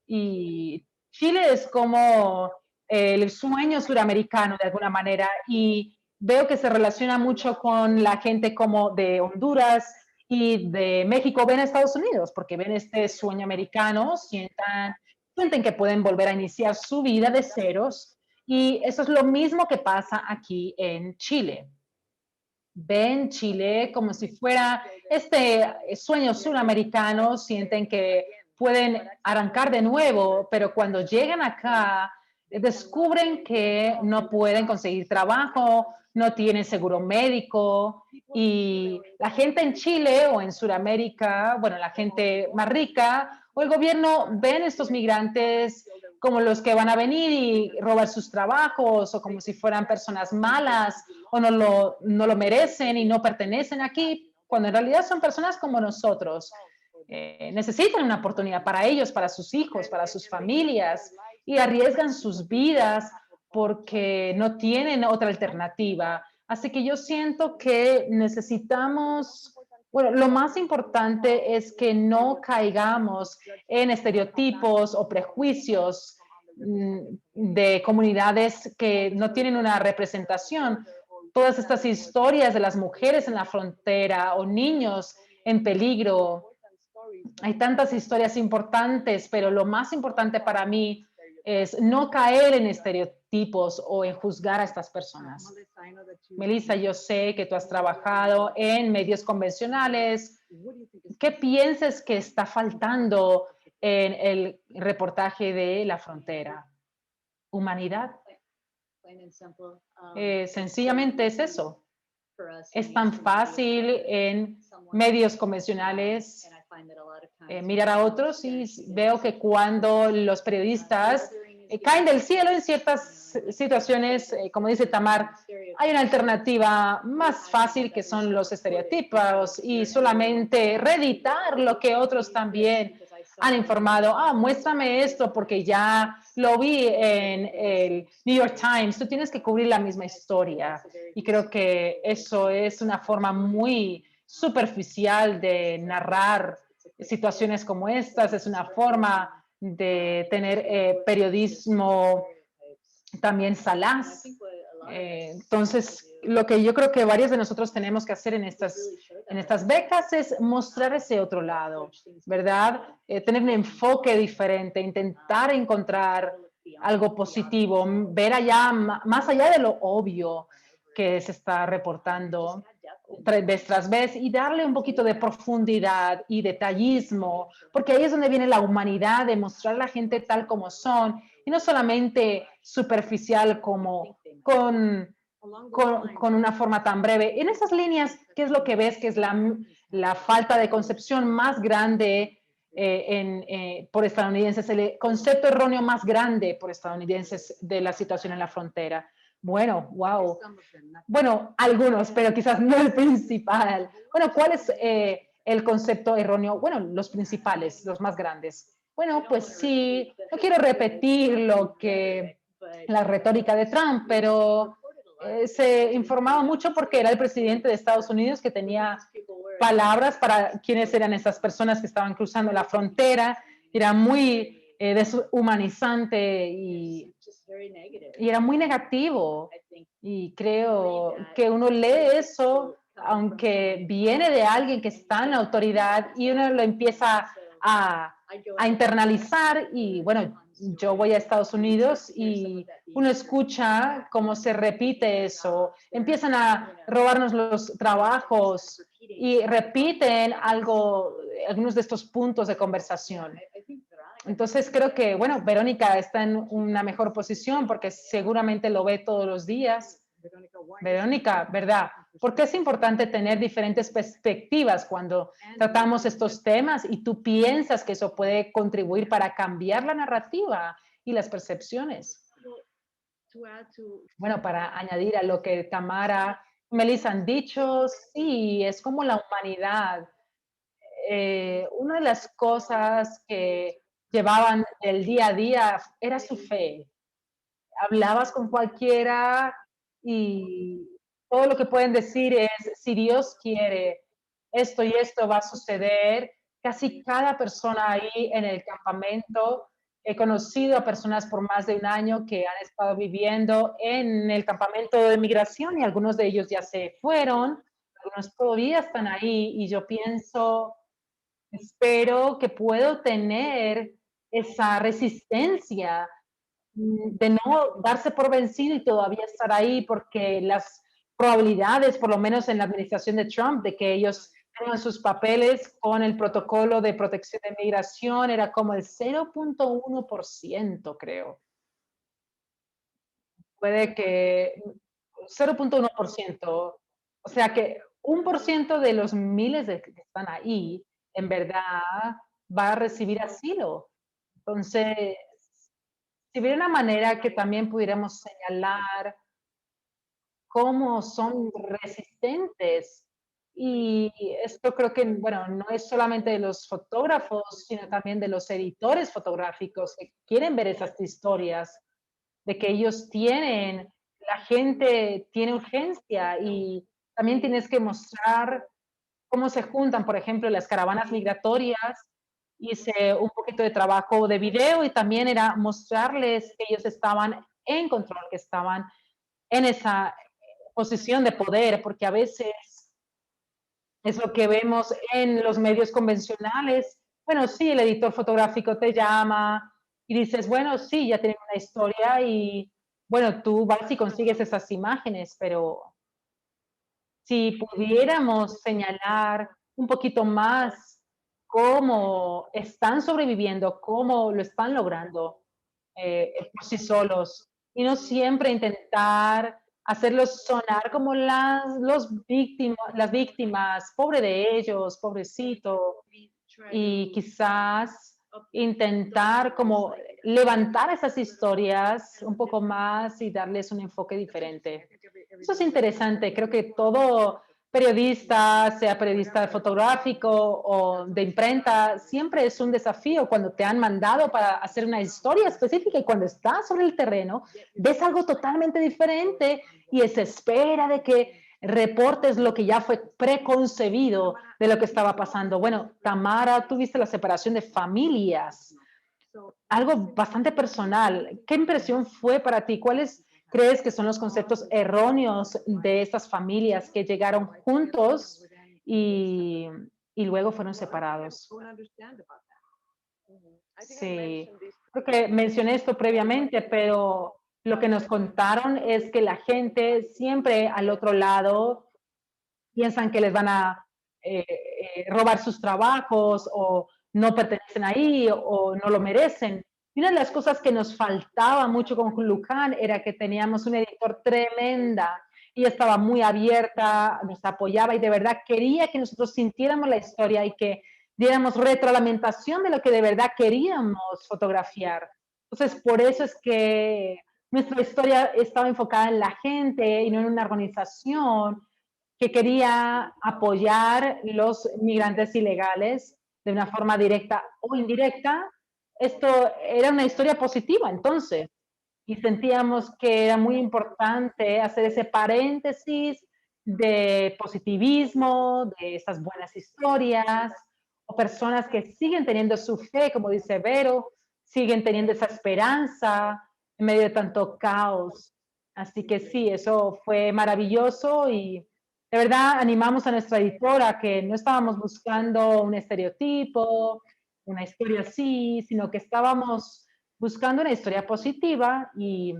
y Chile es como el sueño suramericano de alguna manera, y veo que se relaciona mucho con la gente como de Honduras y de México, ven a Estados Unidos, porque ven este sueño americano, sienten que pueden volver a iniciar su vida de ceros, y eso es lo mismo que pasa aquí en Chile. Ven Chile como si fuera este sueño suramericano, sienten que pueden arrancar de nuevo, pero cuando llegan acá descubren que no pueden conseguir trabajo, no tienen seguro médico y la gente en Chile o en Sudamérica, bueno, la gente más rica o el gobierno ven estos migrantes como los que van a venir y robar sus trabajos o como si fueran personas malas o no lo merecen y no pertenecen aquí, cuando en realidad son personas como nosotros. Necesitan una oportunidad para ellos, para sus hijos, para sus familias y arriesgan sus vidas porque no tienen otra alternativa. Así que yo siento que necesitamos, bueno, lo más importante es que no caigamos en estereotipos o prejuicios de comunidades que no tienen una representación. Todas estas historias de las mujeres en la frontera o niños en peligro. Hay tantas historias importantes, pero lo más importante para mí es no caer en estereotipos estereotipos o en juzgar a estas personas. Melissa, yo sé que tú has trabajado en medios convencionales. ¿Qué piensas que está faltando en el reportaje de La Frontera? Humanidad. Sencillamente es eso. Es tan fácil en medios convencionales mirar a otros y veo que cuando los periodistas caen del cielo en ciertas situaciones, como dice Tamar, hay una alternativa más fácil que son los estereotipos y solamente reeditar lo que otros también han informado. Muéstrame esto porque ya lo vi en el New York Times. Tú tienes que cubrir la misma historia. Y creo que eso es una forma muy superficial de narrar situaciones como estas. Es una forma de tener periodismo también salaz. Entonces, lo que yo creo que varios de nosotros tenemos que hacer en estas becas es mostrar ese otro lado, ¿verdad? Tener un enfoque diferente, intentar encontrar algo positivo, ver allá, más allá de lo obvio que se está reportando vez tras vez y darle un poquito de profundidad y detallismo, porque ahí es donde viene la humanidad, de mostrar a la gente tal como son y no solamente superficial como con una forma tan breve. En esas líneas, ¿qué es lo que ves que es la falta de concepción más grande por estadounidenses, el concepto erróneo más grande por estadounidenses de la situación en la frontera? Bueno, wow. Bueno, algunos, pero quizás no el principal. Bueno, ¿cuál es el concepto erróneo? Bueno, los principales, los más grandes. Bueno, pues sí, no quiero repetir la retórica de Trump, pero se informaba mucho porque era el presidente de Estados Unidos que tenía palabras para quiénes eran esas personas que estaban cruzando la frontera. Era muy deshumanizante y era muy negativo. Y creo que uno lee eso, aunque viene de alguien que está en la autoridad y uno lo empieza a internalizar. Y bueno, yo voy a Estados Unidos y uno escucha cómo se repite eso. Empiezan a robarnos los trabajos y repiten algunos de estos puntos de conversación. Entonces creo que, bueno, Verónica está en una mejor posición porque seguramente lo ve todos los días. Verónica, ¿verdad? Porque es importante tener diferentes perspectivas cuando tratamos estos temas y tú piensas que eso puede contribuir para cambiar la narrativa y las percepciones. Bueno, para añadir a lo que Tamara y Melissa han dicho, sí, es como la humanidad. Una de las cosas que llevaban el día a día era su fe. Hablabas con cualquiera y todo lo que pueden decir es, si Dios quiere, esto y esto va a suceder. Casi cada persona ahí en el campamento, he conocido a personas por más de un año que han estado viviendo en el campamento de migración y algunos de ellos ya se fueron, algunos todavía están ahí y yo pienso, espero que puedo tener esa resistencia de no darse por vencido y todavía estar ahí, porque las probabilidades, por lo menos en la administración de Trump, de que ellos tengan sus papeles con el protocolo de protección de migración era como el 0.1%, creo. Puede que 0.1%, o sea que 1% de los miles de que están ahí, en verdad, va a recibir asilo. Entonces, si hubiera una manera que también pudiéramos señalar cómo son resistentes, y esto creo que, bueno, no es solamente de los fotógrafos, sino también de los editores fotográficos que quieren ver esas historias, de que ellos la gente tiene urgencia y también tienes que mostrar cómo se juntan, por ejemplo, las caravanas migratorias. Hice un poquito de trabajo de video y también era mostrarles que ellos estaban en control, que estaban en esa posición de poder, porque a veces es lo que vemos en los medios convencionales. Bueno, sí, el editor fotográfico te llama y dices, bueno, sí, ya tienen una historia y bueno, tú vas y consigues esas imágenes, pero si pudiéramos señalar un poquito más cómo están sobreviviendo, cómo lo están logrando por sí solos, y no siempre intentar hacerlos sonar como las víctimas, pobre de ellos, pobrecito, y quizás intentar como levantar esas historias un poco más y darles un enfoque diferente. Eso es interesante. Creo que todo periodista, sea periodista fotográfico o de imprenta, siempre es un desafío cuando te han mandado para hacer una historia específica y cuando estás sobre el terreno, ves algo totalmente diferente y se espera de que reportes lo que ya fue preconcebido de lo que estaba pasando. Bueno, Tamara, tuviste la separación de familias, algo bastante personal. ¿Qué impresión fue para ti? ¿Cuáles crees que son los conceptos erróneos de estas familias que llegaron juntos y, y luego fueron separados? Sí, creo que mencioné esto previamente, pero lo que nos contaron es que la gente siempre al otro lado piensan que les van a robar sus trabajos o no pertenecen ahí o no lo merecen. Y una de las cosas que nos faltaba mucho con Lucán era que teníamos una editor tremenda. Ella estaba muy abierta, nos apoyaba y de verdad quería que nosotros sintiéramos la historia y que diéramos retroalimentación de lo que de verdad queríamos fotografiar. Entonces, por eso es que nuestra historia estaba enfocada en la gente y no en una organización que quería apoyar los migrantes ilegales de una forma directa o indirecta. Esto era una historia positiva, entonces, y sentíamos que era muy importante hacer ese paréntesis de positivismo, de esas buenas historias, o personas que siguen teniendo su fe, como dice Vero, siguen teniendo esa esperanza en medio de tanto caos. Así que sí, eso fue maravilloso y de verdad animamos a nuestra editora que no estábamos buscando un estereotipo, una historia así, sino que estábamos buscando una historia positiva y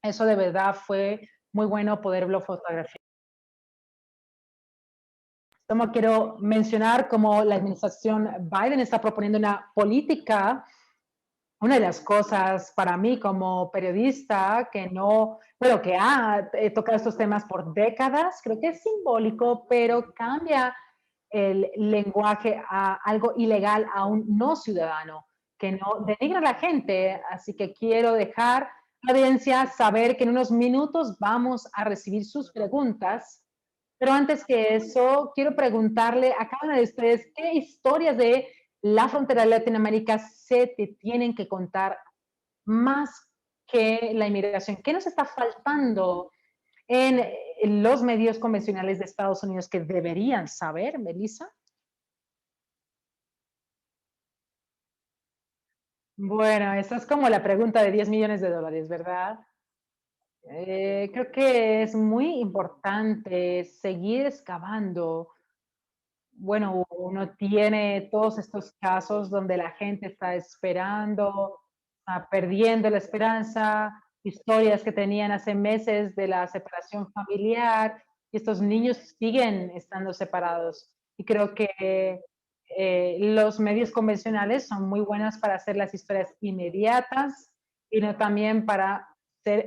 eso de verdad fue muy bueno poderlo fotografiar. Como quiero mencionar cómo la administración Biden está proponiendo una política. Una de las cosas para mí como periodista que no, bueno, que ha tocado estos temas por décadas, creo que es simbólico, pero cambia el lenguaje a algo ilegal a un no ciudadano, que no denigra a la gente. Así que quiero dejar a la audiencia saber que en unos minutos vamos a recibir sus preguntas. Pero antes que eso, quiero preguntarle a cada uno de ustedes qué historias de la frontera de Latinoamérica se te tienen que contar más que la inmigración. ¿Qué nos está faltando en los medios convencionales de Estados Unidos que deberían saber, Melissa? Bueno, esa es como la pregunta de 10 millones de dólares, ¿verdad? Creo que es muy importante seguir excavando. Bueno, uno tiene todos estos casos donde la gente está esperando, perdiendo la esperanza, historias que tenían hace meses de la separación familiar, y estos niños siguen estando separados. Y creo que los medios convencionales son muy buenos para hacer las historias inmediatas y no también para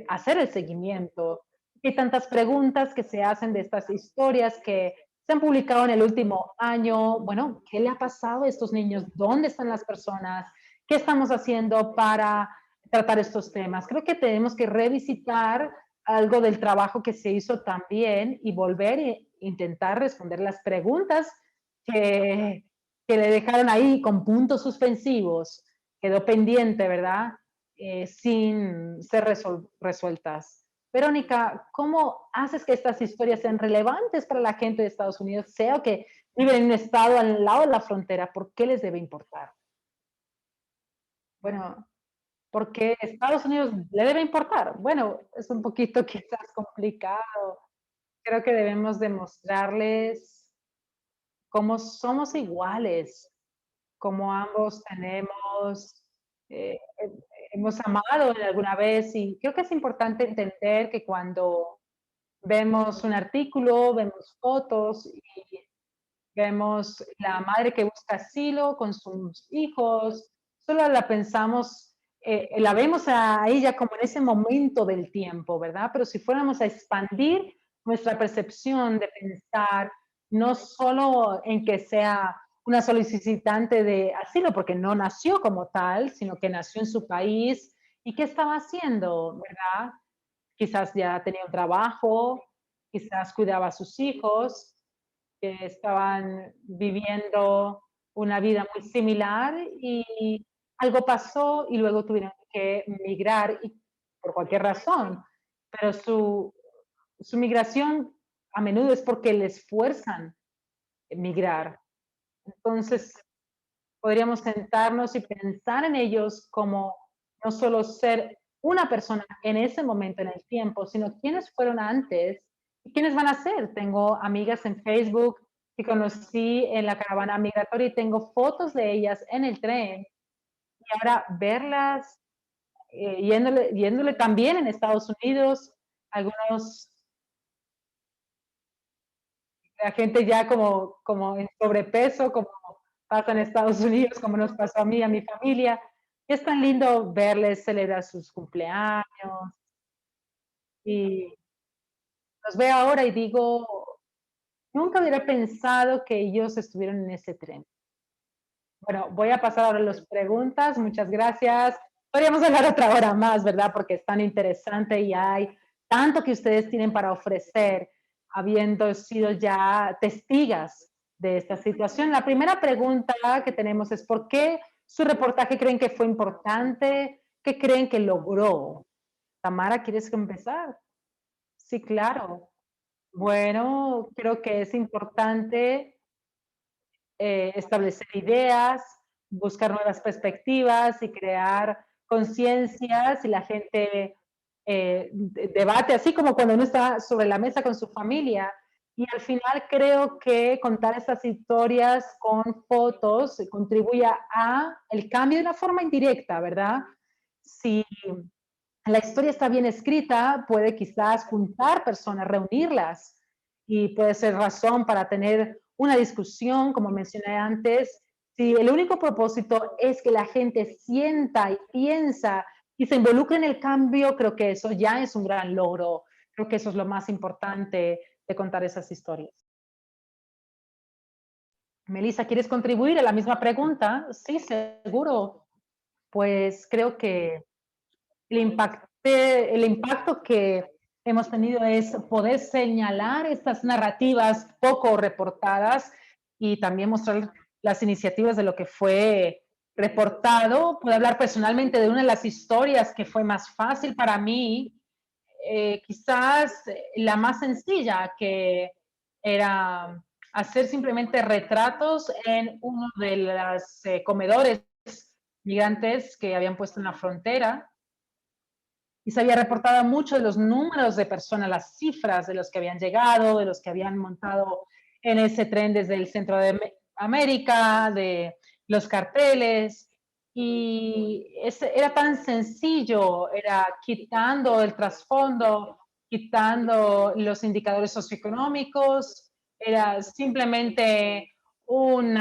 hacer el seguimiento. Hay tantas preguntas que se hacen de estas historias que se han publicado en el último año. Bueno, ¿qué le ha pasado a estos niños? ¿Dónde están las personas? ¿Qué estamos haciendo para tratar estos temas? Creo que tenemos que revisitar algo del trabajo que se hizo también y volver e intentar responder las preguntas que, que le dejaron ahí con puntos suspensivos. Quedó pendiente, ¿verdad? Sin ser resueltas. Verónica, ¿cómo haces que estas historias sean relevantes para la gente de Estados Unidos, sea que viven en un estado al lado de la frontera? ¿Por qué les debe importar? Bueno, porque Estados Unidos le debe importar. Bueno, es un poquito quizás complicado. Creo que debemos demostrarles cómo somos iguales, cómo ambos tenemos hemos amado alguna vez y creo que es importante entender que cuando vemos un artículo, vemos fotos y vemos la madre que busca asilo con sus hijos, solo la pensamos, la vemos a ella como en ese momento del tiempo, ¿verdad? Pero si fuéramos a expandir nuestra percepción de pensar no solo en que sea una solicitante de asilo, porque no nació como tal, sino que nació en su país y qué estaba haciendo, ¿verdad? Quizás ya tenía un trabajo, quizás cuidaba a sus hijos, que estaban viviendo una vida muy similar y algo pasó y luego tuvieron que migrar y por cualquier razón, pero su migración a menudo es porque les fuerzan a migrar. Entonces, podríamos sentarnos y pensar en ellos como no solo ser una persona en ese momento en el tiempo, sino quiénes fueron antes y quiénes van a ser. Tengo amigas en Facebook que conocí en la caravana migratoria y tengo fotos de ellas en el tren y ahora verlas yéndole también en Estados Unidos, algunos, la gente ya como en sobrepeso, como pasa en Estados Unidos, como nos pasó a mí, a mi familia. Y es tan lindo verles celebrar sus cumpleaños y los veo ahora y digo, nunca hubiera pensado que ellos estuvieron en ese tren. Bueno, voy a pasar ahora a las preguntas. Muchas gracias. Podríamos hablar otra hora más, ¿verdad? Porque es tan interesante y hay tanto que ustedes tienen para ofrecer, habiendo sido ya testigas de esta situación. La primera pregunta que tenemos es, ¿por qué su reportaje creen que fue importante? ¿Qué creen que logró? Tamara, ¿quieres empezar? Sí, claro. Bueno, creo que es importante establecer ideas, buscar nuevas perspectivas y crear conciencias y la gente debate, así como cuando uno está sobre la mesa con su familia. Y al final creo que contar estas historias con fotos contribuye a el cambio de una forma indirecta, ¿verdad? Si la historia está bien escrita, puede quizás juntar personas, reunirlas y puede ser razón para tener una discusión, como mencioné antes. Si el único propósito es que la gente sienta y piensa y se involucre en el cambio, creo que eso ya es un gran logro. Creo que eso es lo más importante de contar esas historias. Melissa, ¿quieres contribuir a la misma pregunta? Sí, seguro. Pues creo que el impacto que hemos tenido es poder señalar estas narrativas poco reportadas y también mostrar las iniciativas de lo que fue reportado. Puedo hablar personalmente de una de las historias que fue más fácil para mí, quizás la más sencilla, que era hacer simplemente retratos en uno de los comedores migrantes que habían puesto en la frontera y se había reportado mucho de los números de personas, las cifras de los que habían llegado, de los que habían montado en ese tren desde el centro de América, de los carteles. Y era tan sencillo, era quitando el trasfondo, quitando los indicadores socioeconómicos, era simplemente un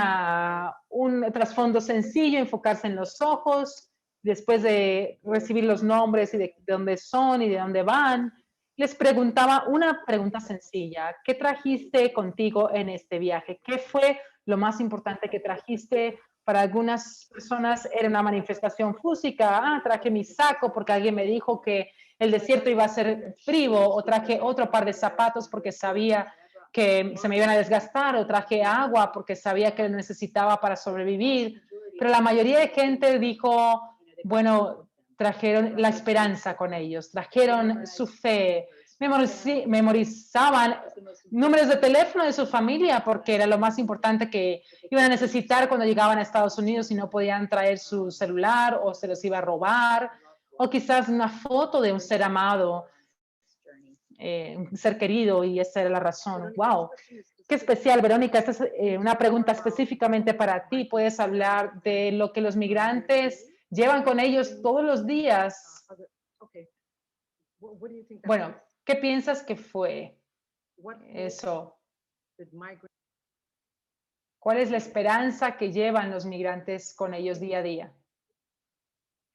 trasfondo sencillo, enfocarse en los ojos, después de recibir los nombres y de dónde son y de dónde van, les preguntaba una pregunta sencilla. ¿Qué trajiste contigo en este viaje? ¿Qué fue lo más importante que trajiste? Para algunas personas era una manifestación física. Ah, traje mi saco porque alguien me dijo que el desierto iba a ser frío, o traje otro par de zapatos porque sabía que se me iban a desgastar, o traje agua porque sabía que lo necesitaba para sobrevivir. Pero la mayoría de gente dijo, bueno, trajeron la esperanza con ellos, trajeron su fe, memorizaban números de teléfono de su familia porque era lo más importante que iban a necesitar cuando llegaban a Estados Unidos y no podían traer su celular o se los iba a robar, o quizás una foto de un ser amado, un ser querido, y esa era la razón. ¡Wow! Qué especial, Verónica. Esta es una pregunta específicamente para ti. ¿Puedes hablar de lo que los migrantes llevan con ellos todos los días. Okay. What do you think that Bueno, was? ¿qué piensas que fue What hope eso? did migrants ¿Cuál es la esperanza que llevan los migrantes con ellos día a día?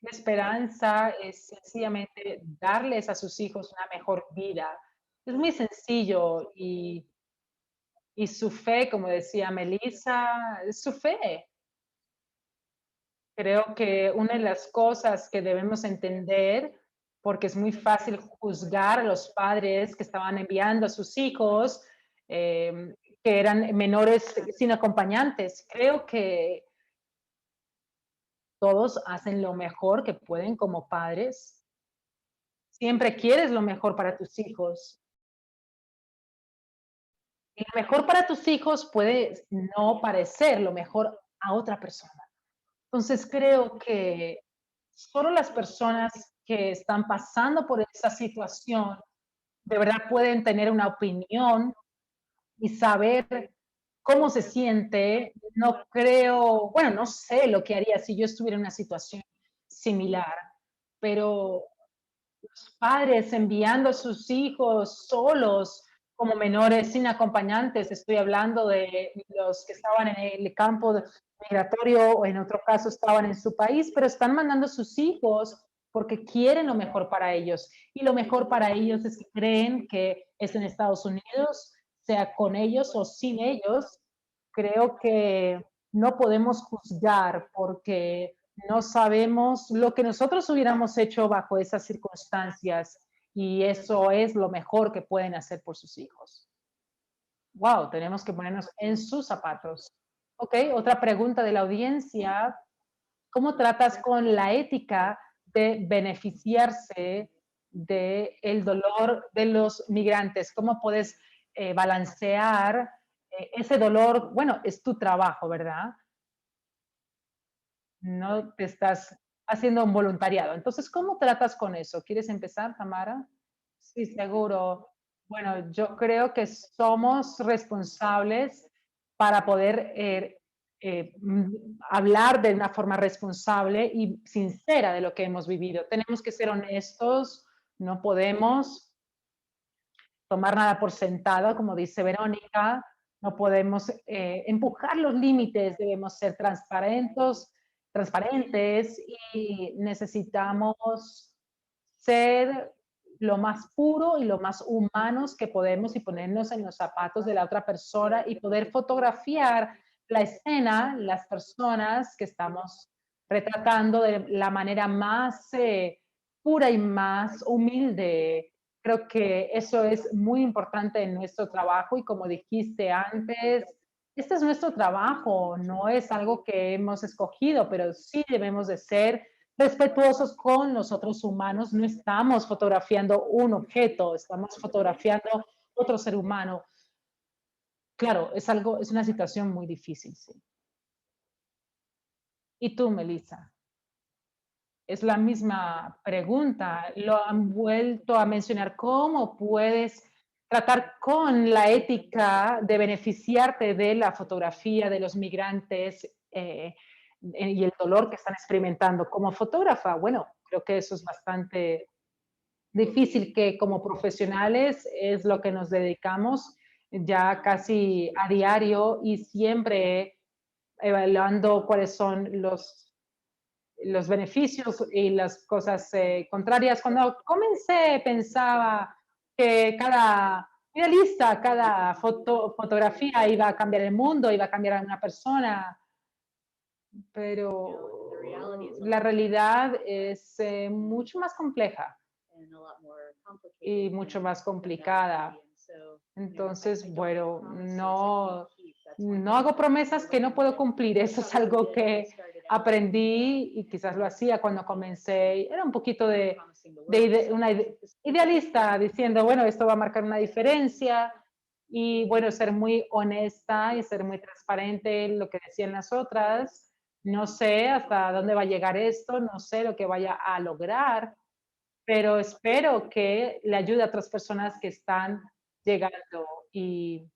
La esperanza es sencillamente darles a sus hijos una mejor vida. Es muy sencillo y su fe, como decía Melissa, es su fe. Creo que una de las cosas que debemos entender, porque es muy fácil juzgar a los padres que estaban enviando a sus hijos, que eran menores sin acompañantes. Creo que todos hacen lo mejor que pueden como padres. Siempre quieres lo mejor para tus hijos. Y lo mejor para tus hijos puede no parecer lo mejor a otra persona. Entonces creo que solo las personas que están pasando por esa situación de verdad pueden tener una opinión y saber cómo se siente. No creo, bueno, no sé lo que haría si yo estuviera en una situación similar, pero los padres enviando a sus hijos solos como menores sin acompañantes, estoy hablando de los que estaban en el campo migratorio o en otro caso estaban en su país, pero están mandando a sus hijos porque quieren lo mejor para ellos. Y lo mejor para ellos es que creen que es en Estados Unidos, sea con ellos o sin ellos. Creo que no podemos juzgar porque no sabemos lo que nosotros hubiéramos hecho bajo esas circunstancias y eso es lo mejor que pueden hacer por sus hijos. Wow, tenemos que ponernos en sus zapatos. Ok, otra pregunta de la audiencia. ¿Cómo tratas con la ética de beneficiarse del dolor de los migrantes? ¿Cómo puedes balancear ese dolor? Bueno, es tu trabajo, ¿verdad? No te estás haciendo un voluntariado. Entonces, ¿cómo tratas con eso? ¿Quieres empezar, Tamara? Sí, seguro. Bueno, yo creo que somos responsables para poder hablar de una forma responsable y sincera de lo que hemos vivido. Tenemos que ser honestos, no podemos tomar nada por sentado, como dice Verónica, no podemos empujar los límites, debemos ser transparentes y necesitamos ser lo más puro y lo más humanos que podemos y ponernos en los zapatos de la otra persona y poder fotografiar la escena, las personas que estamos retratando de la manera más pura y más humilde. Creo que eso es muy importante en nuestro trabajo y como dijiste antes, este es nuestro trabajo, no es algo que hemos escogido, pero sí debemos de ser respetuosos con los otros humanos. No estamos fotografiando un objeto, estamos fotografiando otro ser humano. Claro, es una situación muy difícil, sí. ¿Y tú, Melissa? Es la misma pregunta. Lo han vuelto a mencionar. ¿Cómo puedes tratar con la ética de beneficiarte de la fotografía de los migrantes y el dolor que están experimentando como fotógrafa? Bueno, creo que eso es bastante difícil, que como profesionales es lo que nos dedicamos ya casi a diario y siempre evaluando cuáles son los beneficios y las cosas contrarias. Cuando comencé pensaba que cada idealista, cada fotografía iba a cambiar el mundo, iba a cambiar a una persona, pero la realidad es mucho más compleja y mucho más complicada. Entonces, bueno, no hago promesas que no puedo cumplir. Eso es algo que aprendí y quizás lo hacía cuando comencé. Era un poquito una idealista diciendo, bueno, esto va a marcar una diferencia y bueno, ser muy honesta y ser muy transparente en lo que decían las otras. No sé hasta dónde va a llegar esto, no sé lo que vaya a lograr, pero espero que le ayude a otras personas que están llegando y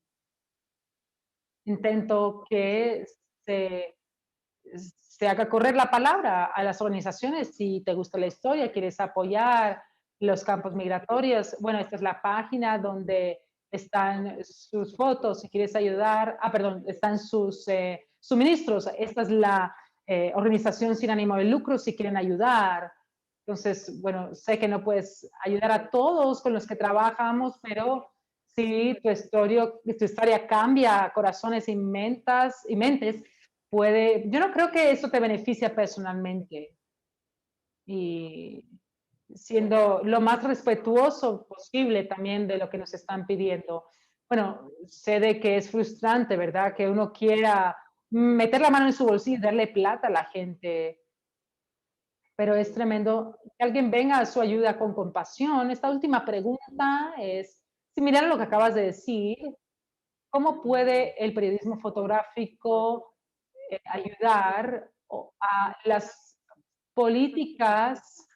intento que se haga correr la palabra a las organizaciones. Si te gusta la historia, quieres apoyar los campos migratorios, bueno, esta es la página donde están sus fotos. Si quieres ayudar, perdón, están sus suministros. Esta es la organización sin ánimo de lucro si quieren ayudar. Entonces, bueno, sé que no puedes ayudar a todos con los que trabajamos, pero si tu historia cambia corazones y mentes, yo no creo que eso te beneficia personalmente. Y siendo lo más respetuoso posible también de lo que nos están pidiendo. Bueno, sé de que es frustrante, ¿verdad? Que uno quiera meter la mano en su bolsillo y darle plata a la gente, pero es tremendo que alguien venga a su ayuda con compasión. Esta última pregunta es similar a lo que acabas de decir. ¿Cómo puede el periodismo fotográfico ayudar a las políticas?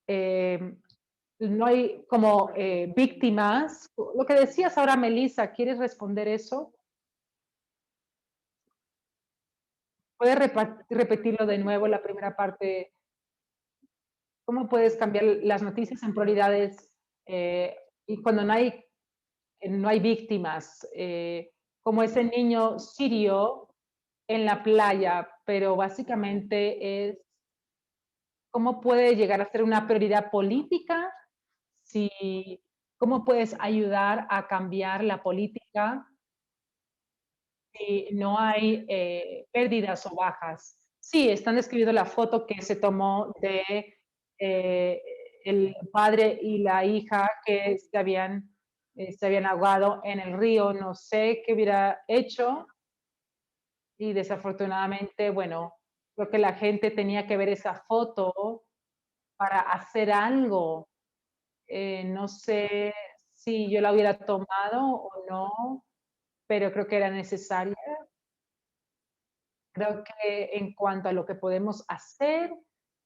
No hay como víctimas. Lo que decías ahora, Melissa, ¿quieres responder eso? ¿Puedes repetirlo de nuevo, la primera parte? ¿Cómo puedes cambiar las noticias en prioridades y cuando no hay víctimas? Como ese niño sirio en la playa, pero básicamente es cómo puede llegar a ser una prioridad política, si, cómo puedes ayudar a cambiar la política si no hay pérdidas o bajas. Sí, están describiendo la foto que se tomó de eh, el padre y la hija que se habían ahogado en el río. No sé qué hubiera hecho y desafortunadamente, bueno, creo que la gente tenía que ver esa foto para hacer algo. No sé si yo la hubiera tomado o no, pero creo que era necesaria. Creo que en cuanto a lo que podemos hacer,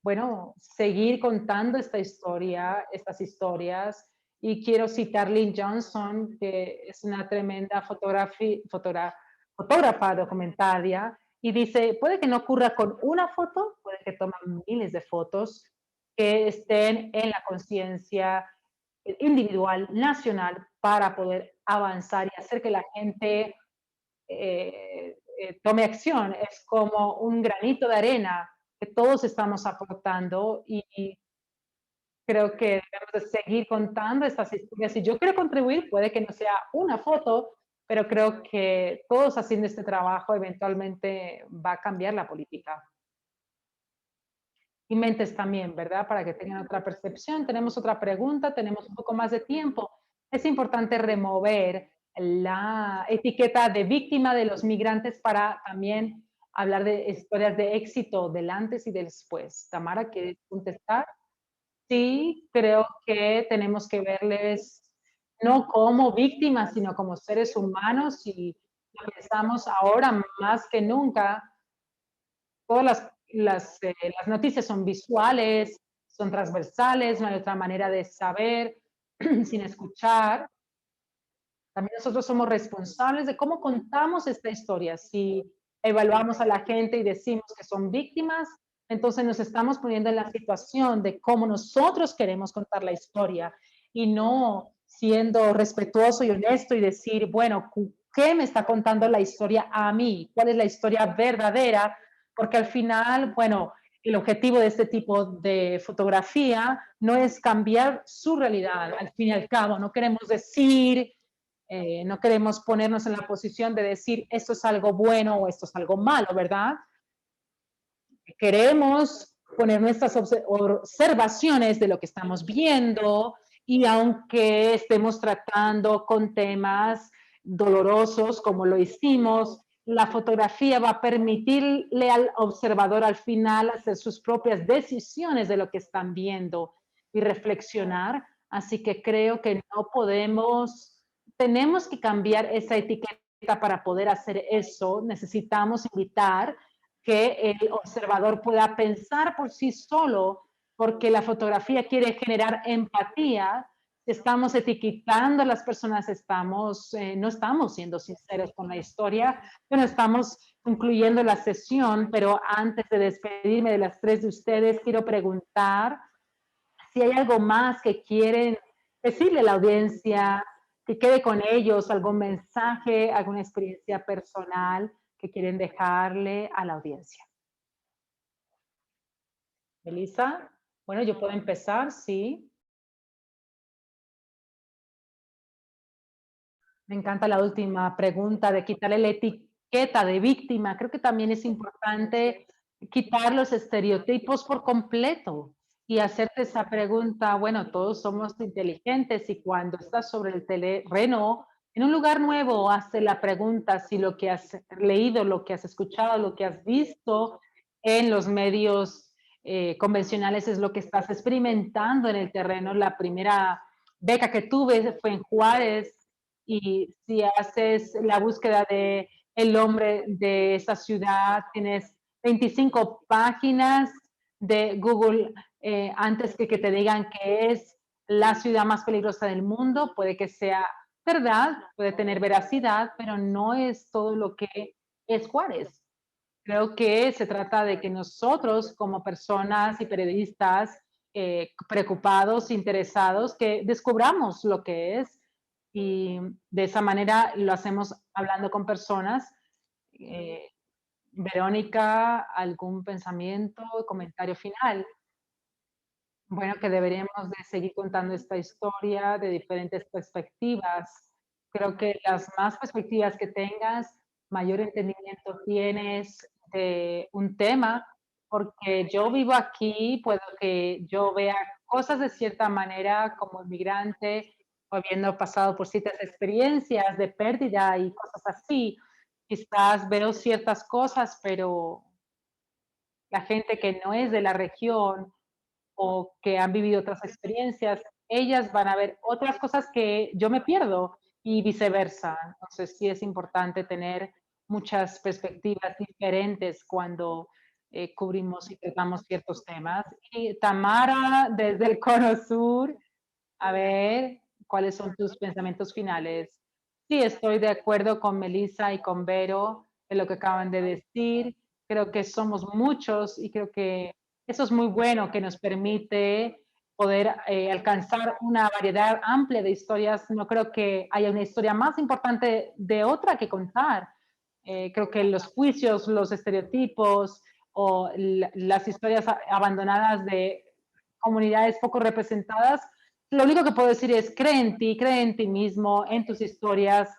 bueno, seguir contando estas historias. Y quiero citar Lynn Johnson, que es una tremenda fotógrafa documentaria, y dice, puede que no ocurra con una foto, puede que tomen miles de fotos que estén en la conciencia individual, nacional, para poder avanzar y hacer que la gente tome acción. Es como un granito de arena que todos estamos aportando y creo que debemos de seguir contando estas historias. Si yo quiero contribuir, puede que no sea una foto, pero creo que todos haciendo este trabajo eventualmente va a cambiar la política. Y mentes también, ¿verdad? Para que tengan otra percepción. Tenemos otra pregunta, tenemos un poco más de tiempo. Es importante remover la etiqueta de víctima de los migrantes para también hablar de historias de éxito del antes y del después. Tamara, ¿quieres contestar? Sí, creo que tenemos que verles no como víctimas, sino como seres humanos y pensamos ahora más que nunca todas las noticias son visuales, son transversales, no hay otra manera de saber sin escuchar. También nosotros somos responsables de cómo contamos esta historia. Si evaluamos a la gente y decimos que son víctimas, entonces nos estamos poniendo en la situación de cómo nosotros queremos contar la historia y no siendo respetuoso y honesto y decir, bueno, ¿qué me está contando la historia a mí? ¿Cuál es la historia verdadera? Porque al final, bueno, el objetivo de este tipo de fotografía no es cambiar su realidad, al fin y al cabo, no queremos decir, no queremos ponernos en la posición de decir esto es algo bueno o esto es algo malo, ¿verdad? Queremos poner nuestras observaciones de lo que estamos viendo y aunque estemos tratando con temas dolorosos como lo hicimos, la fotografía va a permitirle al observador al final hacer sus propias decisiones de lo que están viendo y reflexionar. Así que creo que no podemos, tenemos que cambiar esa etiqueta para poder hacer eso. Necesitamos invitar que el observador pueda pensar por sí solo, porque la fotografía quiere generar empatía. estamos etiquetando a las personas, no estamos siendo sinceros con la historia, pero estamos concluyendo la sesión. Pero antes de despedirme de las tres de ustedes, quiero preguntar si hay algo más que quieren decirle a la audiencia, que quede con ellos, algún mensaje, alguna experiencia personal que quieren dejarle a la audiencia. Melissa, bueno, yo puedo empezar, sí. Me encanta la última pregunta de quitarle la etiqueta de víctima. Creo que también es importante quitar los estereotipos por completo y hacerte esa pregunta. Bueno, todos somos inteligentes y cuando estás sobre el terreno, en un lugar nuevo, hazte la pregunta si lo que has leído, lo que has escuchado, lo que has visto en los medios convencionales es lo que estás experimentando en el terreno. La primera beca que tuve fue en Juárez. Y si haces la búsqueda de el nombre de esa ciudad, tienes 25 páginas de Google antes que te digan que es la ciudad más peligrosa del mundo. Puede que sea verdad, puede tener veracidad, pero no es todo lo que es Juárez. Creo que se trata de que nosotros como personas y periodistas preocupados, interesados, que descubramos lo que es y de esa manera lo hacemos hablando con personas. Verónica, ¿algún pensamiento, comentario final? Bueno, que deberíamos de seguir contando esta historia de diferentes perspectivas. Creo que las más perspectivas que tengas, mayor entendimiento tienes de un tema, porque yo vivo aquí, puedo que yo vea cosas de cierta manera como inmigrante, o habiendo pasado por ciertas experiencias de pérdida y cosas así. Quizás veo ciertas cosas, pero la gente que no es de la región o que han vivido otras experiencias, ellas van a ver otras cosas que yo me pierdo y viceversa. Entonces sí es importante tener muchas perspectivas diferentes cuando cubrimos y tratamos ciertos temas. Y Tamara, desde el Cono Sur, a ver, ¿cuáles son tus pensamientos finales? Sí, estoy de acuerdo con Melissa y con Vero en lo que acaban de decir. Creo que somos muchos y creo que eso es muy bueno, que nos permite poder alcanzar una variedad amplia de historias. No creo que haya una historia más importante de otra que contar. Creo que los juicios, los estereotipos o las historias abandonadas de comunidades poco representadas, lo único que puedo decir es cree en ti mismo, en tus historias.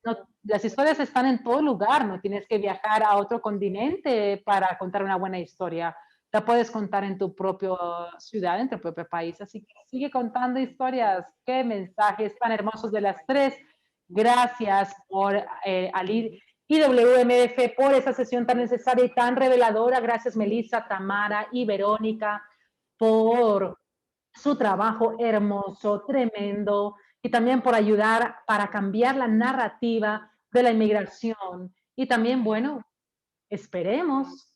No, las historias están en todo lugar, no tienes que viajar a otro continente para contar una buena historia. La puedes contar en tu propia ciudad, en tu propio país. Así que sigue contando historias. Qué mensajes tan hermosos de las tres. Gracias por al IWMF por esa sesión tan necesaria y tan reveladora. Gracias Melissa, Tamara y Verónica por su trabajo hermoso, tremendo, y también por ayudar para cambiar la narrativa de la inmigración. Y también, bueno, esperemos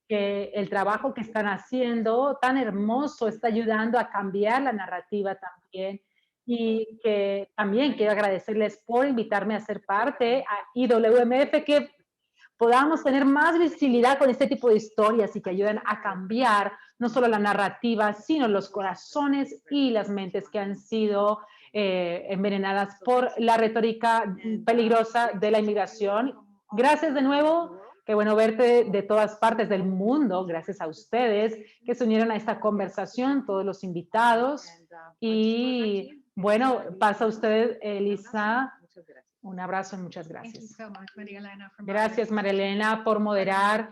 que el trabajo que están haciendo tan hermoso está ayudando a cambiar la narrativa también. Y que también quiero agradecerles por invitarme a ser parte a IWMF, que podamos tener más visibilidad con este tipo de historias y que ayuden a cambiar no solo la narrativa, sino los corazones y las mentes que han sido envenenadas por la retórica peligrosa de la inmigración. Gracias de nuevo. Qué bueno verte de todas partes del mundo. Gracias a ustedes que se unieron a esta conversación, todos los invitados. Y bueno, pasa usted, Elisa. Un abrazo y muchas gracias. Gracias, María Elena, por moderar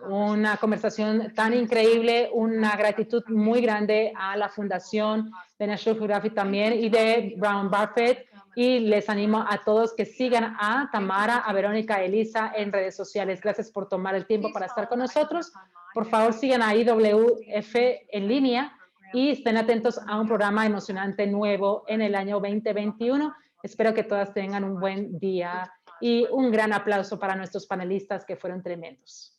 una conversación tan increíble. Una gratitud muy grande a la Fundación de National Geographic también y de Brown Buffett. Y les animo a todos que sigan a Tamara, a Verónica, a Elisa en redes sociales. Gracias por tomar el tiempo para estar con nosotros. Por favor, sigan a IWF en línea y estén atentos a un programa emocionante nuevo en el año 2021. Espero que todas tengan un buen día y un gran aplauso para nuestros panelistas que fueron tremendos.